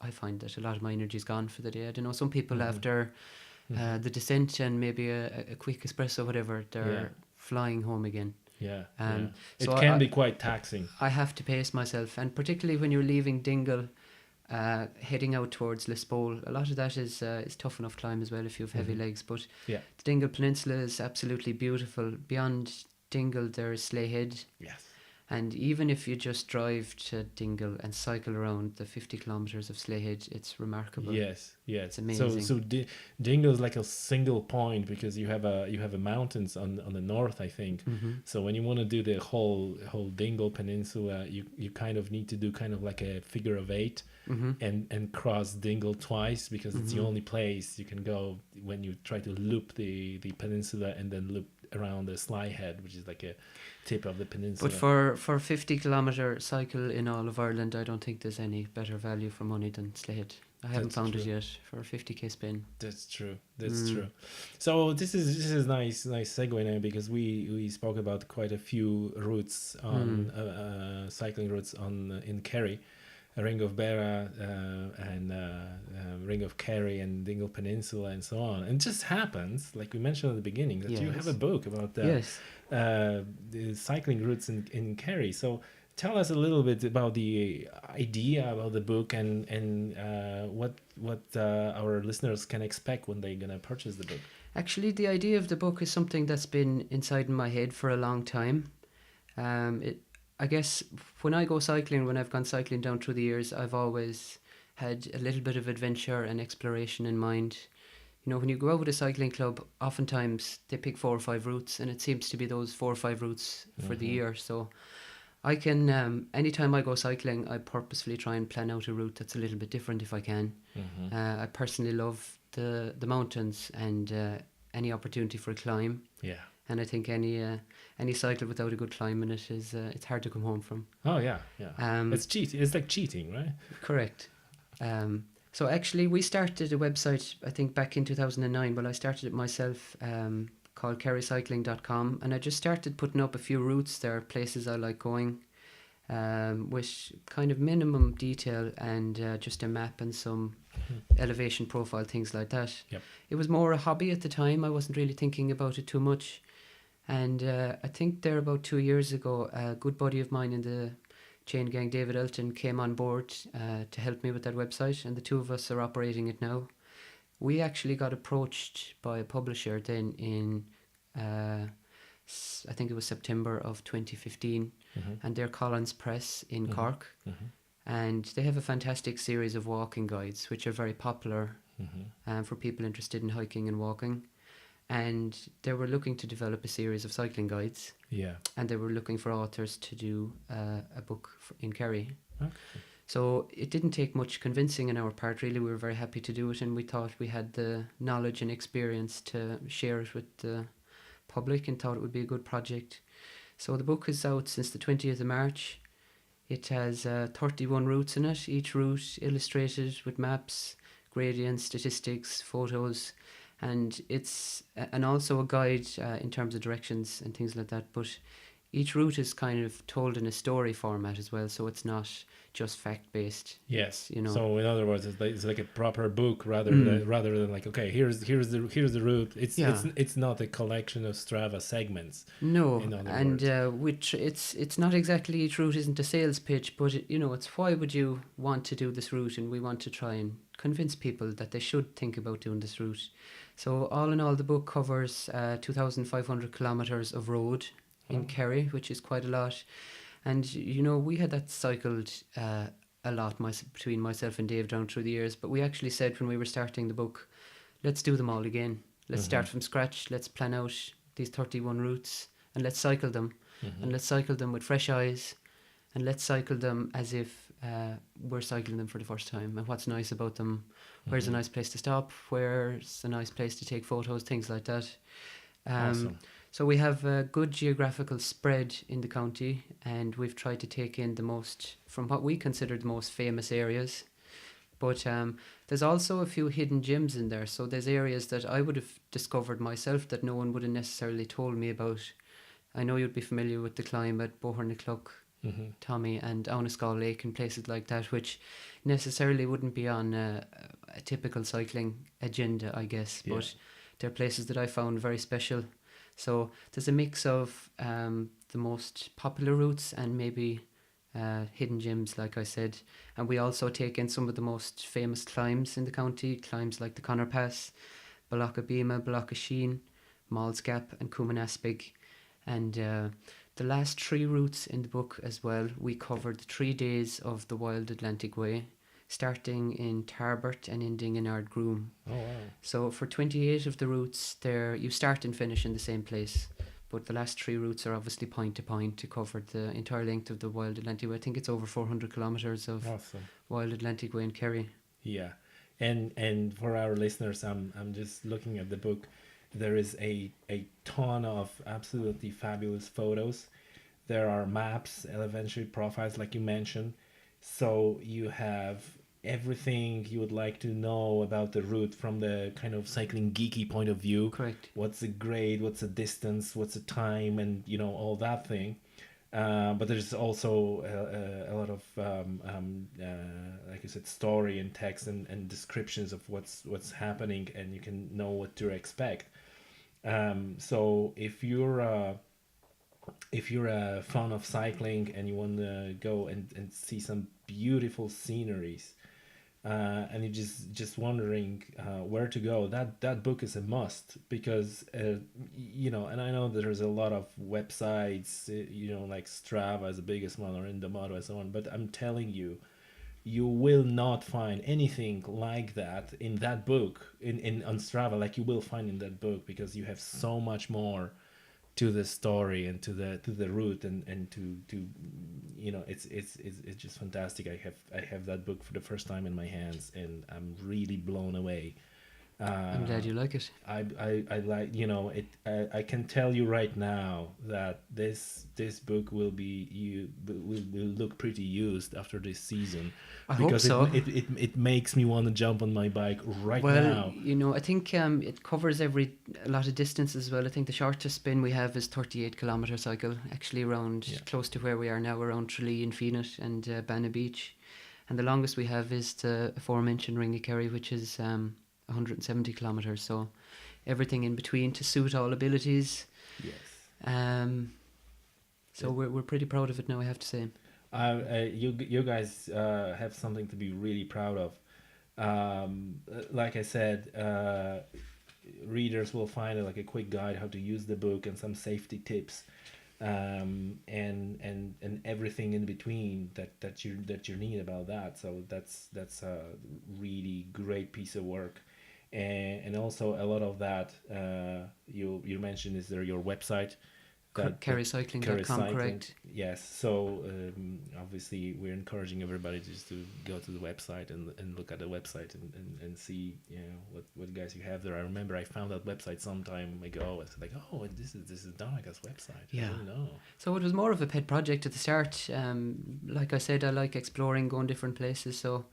I find that a lot of my energy's gone for the day. I don't know, some people after the descent and maybe a quick espresso, whatever, they're flying home again. Yeah, So it can be quite taxing. I have to pace myself, and particularly when you're leaving Dingle, heading out towards Lisbole, a lot of that is tough enough climb as well if you have heavy legs. But the Dingle Peninsula is absolutely beautiful. Beyond Dingle, there's Slayhead. Yes. And even if you just drive to Dingle and cycle around the 50 kilometres of Slayhead, it's remarkable. Yes, it's amazing. So Dingle is like a single point because you have a mountains on the north, I think. So when you want to do the whole Dingle Peninsula, you kind of need to do kind of like a figure of 8 and cross Dingle twice, because it's the only place you can go when you try to loop the peninsula and then loop around the Slayhead, which is like a tip of the peninsula. But for a 50 kilometre cycle in all of Ireland, I don't think there's any better value for money than Slayhead. I haven't found it yet for a 50k spin. That's true. So this is nice segue now, because we spoke about quite a few routes on cycling routes in Kerry, Ring of Kerry and Ring of Kerry and Dingle Peninsula and so on. And it just happens, like we mentioned at the beginning, that you have a book about the cycling routes in Kerry. So tell us a little bit about the idea about the book and what our listeners can expect when they're going to purchase the book. Actually, the idea of the book is something that's been inside my head for a long time. I guess when I go cycling, when I've gone cycling down through the years, I've always had a little bit of adventure and exploration in mind. You know, when you go out with a cycling club, oftentimes they pick 4 or 5 routes, and it seems to be those 4 or 5 routes for the year. So I can, anytime I go cycling, I purposefully try and plan out a route that's a little bit different if I can. I personally love the mountains and any opportunity for a climb. Yeah. And I think any cycle without a good climb in it is it's hard to come home from. Oh yeah. It's cheating. It's like cheating, right? Correct. So actually, we started a website, I think back in 2009. Well, I started it myself, called kerrycycling.com, and I just started putting up a few routes there, places I like going, with kind of minimum detail and just a map and some elevation profile, things like that. Yep. It was more a hobby at the time. I wasn't really thinking about it too much. And I think there about 2 years ago, a good buddy of mine in the chain gang, David Elton, came on board to help me with that website, and the two of us are operating it now. We actually got approached by a publisher then in, I think it was September of 2015, and they're Collins Press in Cork. And they have a fantastic series of walking guides, which are very popular for people interested in hiking and walking. And they were looking to develop a series of cycling guides. Yeah. And they were looking for authors to do a book in Kerry. Okay. So it didn't take much convincing on our part, really. We were very happy to do it, and we thought we had the knowledge and experience to share it with the public, and thought it would be a good project. So the book is out since the 20th of March. It has 31 routes in it, each route illustrated with maps, gradients, statistics, photos, and it's and also a guide in terms of directions and things like that. But each route is kind of told in a story format as well, so it's not just fact-based. Yes, you know. So in other words, it's like a proper book rather than like, okay, here's the route. It's not a collection of Strava segments. No, and which it's not exactly, each route isn't a sales pitch, but it's why would you want to do this route, and we want to try and convince people that they should think about doing this route. So all in all, the book covers 2,500 kilometres of road in Kerry, which is quite a lot. And, we had that cycled a lot between myself and Dave down through the years. But we actually said when we were starting the book, let's do them all again. Let's start from scratch. Let's plan out these 31 routes and let's cycle them. And let's cycle them with fresh eyes. And let's cycle them as if we're cycling them for the first time. And what's nice about them, where's a nice place to stop, where's a nice place to take photos, things like that. Awesome. So we have a good geographical spread in the county, and we've tried to take in the most, from what we consider the most famous areas. But there's also a few hidden gems in there. So there's areas that I would have discovered myself that no one would have necessarily told me about. I know you'd be familiar with the climb at Bohernaclough, Tommy, and Auniscall Lake and places like that, which necessarily wouldn't be on a typical cycling agenda, I guess. Yeah. But they're places that I found very special. So there's a mix of the most popular routes and maybe hidden gems, like I said. And we also take in some of the most famous climbs in the county, climbs like the Conor Pass, Bealach Bima, Bealach Sheen, Mall's Gap and Cumann-Aspig. And the last 3 routes in the book as well, we covered the 3 days of the Wild Atlantic Way, starting in Tarbert and ending in Ardgroom. Oh, wow. So for 28 of the routes, there you start and finish in the same place. But the last 3 routes are obviously point to point to cover the entire length of the Wild Atlantic Way. I think it's over 400 kilometres of Awesome. Wild Atlantic Way in Kerry. Yeah. And for our listeners, I'm just looking at the book. There is a ton of absolutely fabulous photos. There are maps, elementary profiles, like you mentioned. So you have everything you would like to know about the route from the kind of cycling geeky point of view. Correct. What's the grade, what's the distance, what's the time, and all that thing. But there's also a lot of like you said, story and text and descriptions of what's happening, and you can know what to expect. So if you're a fan of cycling and you want to go and see some beautiful sceneries, and you're just wondering where to go, that book is a must, because and I know there's a lot of websites, like Strava is the biggest one, or Indomoto and so on, but I'm telling you, you will not find anything like that in that book, on Strava, like you will find in that book, because you have so much more to the story and to the route, and to it's just fantastic. I have that book for the first time in my hands, and I'm really blown away. I'm glad you like it. I like it. I can tell you right now that this book will look pretty used after this season. I hope so. It makes me want to jump on my bike right now. Well, I think it covers a lot of distance as well. I think the shortest spin we have is 38 kilometre cycle, actually around close to where we are now, around Tralee and Feenet and Banna Beach, and the longest we have is the aforementioned Ring of Kerry, which is 170 kilometres, so everything in between to suit all abilities. Yes. So we're pretty proud of it now, I have to say. You guys have something to be really proud of. Like I said, readers will find like a quick guide how to use the book and some safety tips, and everything in between that you need about that. So that's a really great piece of work. And also a lot of that you mentioned is there your website, kerrycycling.com, correct? Yes. So obviously we're encouraging everybody just to go to the website and look at the website and see what guys you have there. I remember I found that website some time ago. I was like, oh, this is Donnachas website. Yeah. I didn't know. So it was more of a pet project at the start. Like I said, I like exploring, going different places. So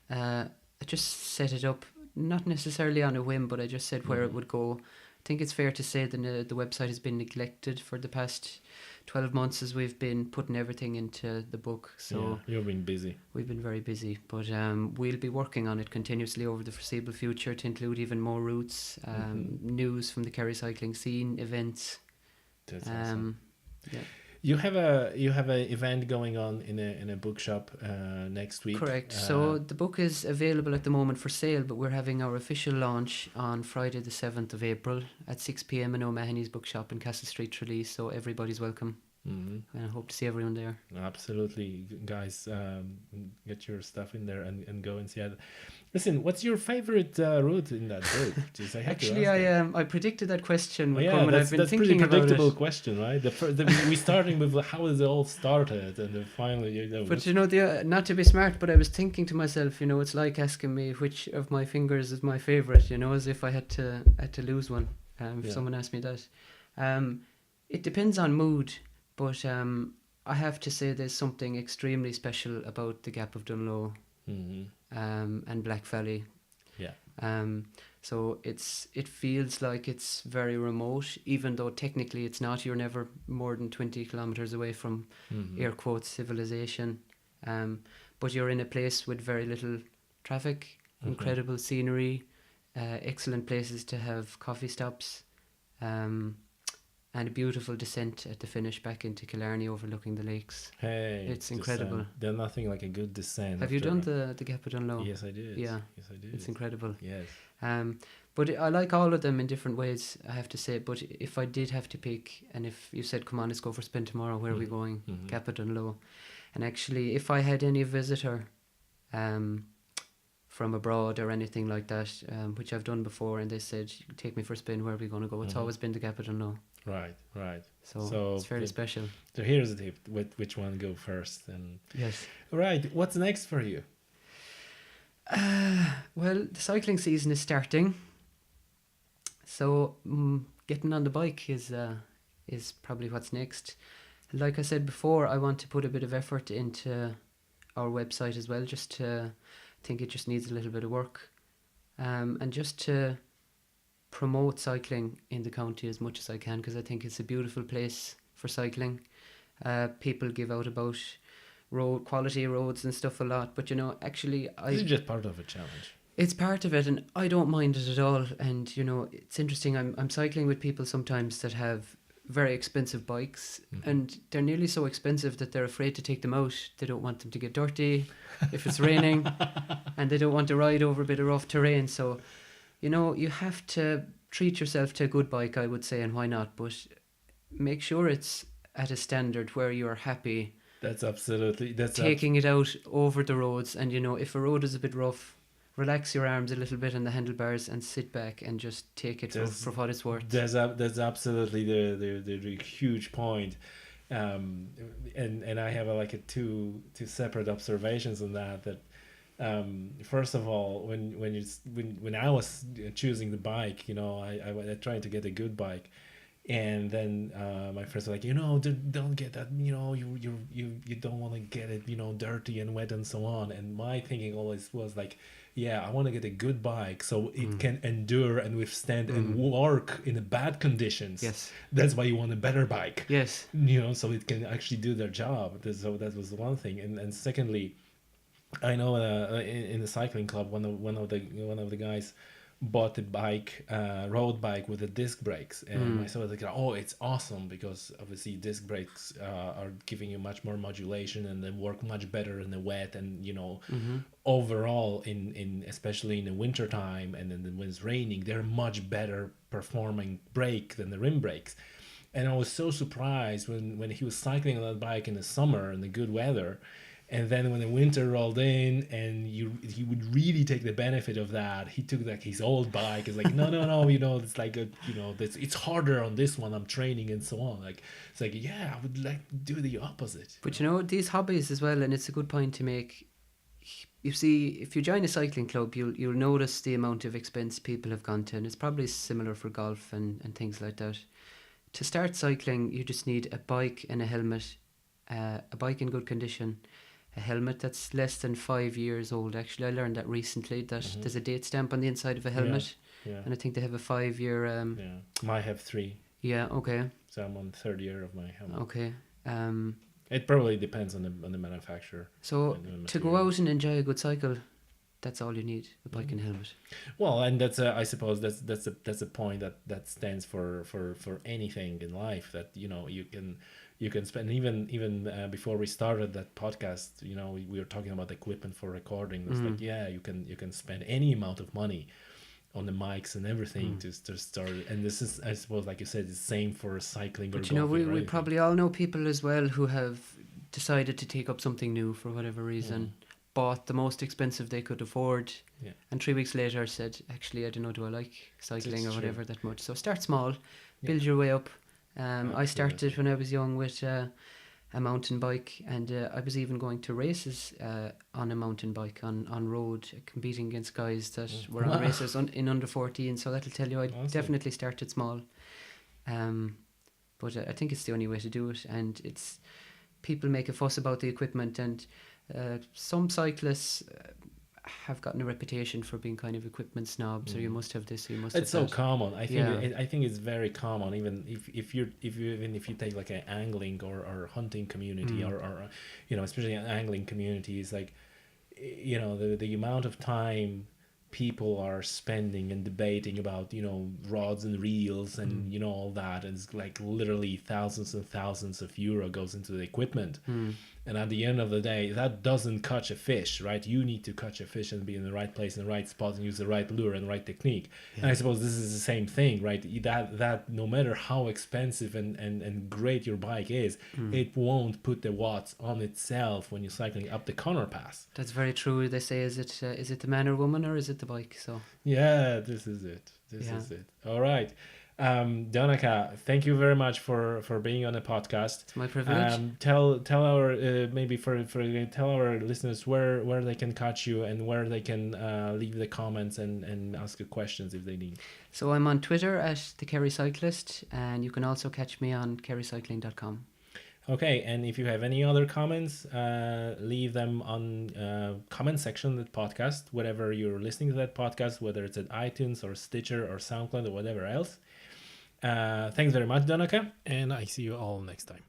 I just set it up, not necessarily on a whim, but I just said where it would go. I think it's fair to say that the website has been neglected for the past 12 months as we've been putting everything into the book. So you've been busy. We've been very busy, but we'll be working on it continuously over the foreseeable future to include even more routes, news from the Kerry cycling scene, events. That's awesome. Yeah. You have a event going on in a bookshop next week. Correct. So the book is available at the moment for sale, but we're having our official launch on Friday the 7th of April at 6 p.m. in O'Mahony's bookshop in Castle Street, Tralee. So everybody's welcome. And I hope to see everyone there. Absolutely, guys, get your stuff in there and go and see it. Listen, what's your favorite route in that book? Just, I have Actually, to ask I predicted that question would yeah, come, and I've been that's pretty thinking about predictable it. question, right? We starting with how it all started, and then finally, But not to be smart, but I was thinking to myself, it's like asking me which of my fingers is my favorite. As if I had to lose one. If someone asked me that, it depends on mood, but I have to say there's something extremely special about the Gap of Dunloe, and Black Valley. Yeah. So it feels like it's very remote, even though technically it's not. You're never more than 20 kilometers away from air quotes civilization, but you're in a place with very little traffic, incredible scenery, excellent places to have coffee stops, and a beautiful descent at the finish back into Killarney overlooking the lakes. Hey, it's incredible. There's nothing like a good descent. Have you done the Gap of Dunloe? Yes, I did. Yeah, yes, I did. It's incredible. Yes. But I like all of them in different ways, I have to say. But if I did have to pick, and if you said, come on, let's go for a spin tomorrow, where are we going? Gap of Dunloe. And actually, if I had any visitor from abroad or anything like that, which I've done before, and they said, take me for a spin, where are we going to go? It's always been the Gap of Dunloe. Right. So it's very special. So here's the tip: which one go first? And yes. Right. What's next for you? Well, the cycling season is starting, so getting on the bike is probably what's next. Like I said before, I want to put a bit of effort into our website as well. I think it just needs a little bit of work, and just to promote cycling in the county as much as I can, because I think it's a beautiful place for cycling. People give out about quality roads and stuff a lot, but actually This is just part of a challenge. It's part of it, and I don't mind it at all. And it's interesting. I'm cycling with people sometimes that have very expensive bikes, and they're nearly so expensive that they're afraid to take them out. They don't want them to get dirty if it's raining, and they don't want to ride over a bit of rough terrain. So you have to treat yourself to a good bike, I would say, and why not? But make sure it's at a standard where you're happy. That's taking it out over the roads, and if a road is a bit rough, relax your arms a little bit on the handlebars and sit back and just take it for what it's worth. That's absolutely the huge point, and I have a two separate observations on that. First of all, when I was choosing the bike, I tried to get a good bike. And then my friends were like, don't get that, you don't want to get it, dirty and wet and so on. And my thinking always was like, I want to get a good bike so it can endure and withstand and work in bad conditions. Yes. That's why you want a better bike. Yes. So it can actually do their job. So that was one thing. And secondly, I know in the cycling club, one of the guys bought a bike, road bike with the disc brakes, and I saw like, it's awesome, because obviously disc brakes are giving you much more modulation and they work much better in the wet, and overall in especially in the winter time, and then when it's raining, they're much better performing brake than the rim brakes. And I was so surprised when he was cycling on that bike in the summer in the good weather. And then when the winter rolled in, and he would really take the benefit of that, he took like his old bike. It's like, no, it's like it's harder on this one. I'm training and so on. Like it's like, I would like to do the opposite. But these hobbies as well, and it's a good point to make. You see, if you join a cycling club, you'll notice the amount of expense people have gone to, and it's probably similar for golf and things like that. To start cycling, you just need a bike and a helmet, a bike in good condition. A helmet that's less than 5 years old. Actually, I learned that recently, that there's a date stamp on the inside of a helmet. Yeah. And I think they have a 5-year... I have 3. Yeah, okay. So I'm on 3rd year of my helmet. Okay. It probably depends on the manufacturer. So to go out and enjoy a good cycle, that's all you need, a bike and a helmet. Well, and that's I suppose that's a point that stands for anything in life, that you can spend, even before we started that podcast, we were talking about equipment for recording. It's like, you can spend any amount of money on the mics and everything to start. And this is, I suppose, like you said, it's same for cycling or But you know, golfing or we anything. probably all know people as well who have decided to take up something new for whatever reason, bought the most expensive they could afford, Yeah. and 3 weeks later said, actually, I don't know, do I like cycling That's or whatever true. that much? So start small, build your way up. I Absolutely. started when I was young with a mountain bike, and I was even going to races on a mountain bike on road, competing against guys that were on races in under 14. So that'll tell you I definitely started small. But I think it's the only way to do it, and it's people make a fuss about the equipment, and some cyclists have gotten a reputation for being kind of equipment snobs, or you must have this, or you must It's have so that. common. I think Yeah. I think it's very common. Even if you take like an angling or hunting community or you know, especially an angling community, is like, you know, the amount of time people are spending and debating about, you know, rods and reels and you know, all that, and it's like literally thousands and thousands of euro goes into the equipment. And at the end of the day, that doesn't catch a fish, right? You need to catch a fish and be in the right place, in the right spot, and use the right lure and the right technique. And I suppose this is the same thing, right? That no matter how expensive and great your bike is, it won't put the watts on itself when you're cycling up the Conor Pass. That's very true. They say, is it the man or woman, or is it the bike? So Yeah, this is it. This is it. All right. Donnacha, thank you very much for being on the podcast. It's my privilege. Tell our maybe tell our listeners where they can catch you and where they can leave the comments and ask you questions if they need. So I'm on Twitter at the Kerry Cyclist, and you can also catch me on kerrycycling.com. Okay, and if you have any other comments, leave them on comment section of the podcast, wherever you're listening to that podcast, whether it's at iTunes or Stitcher or SoundCloud or whatever else. Thanks very much, Donnacha, and I see you all next time.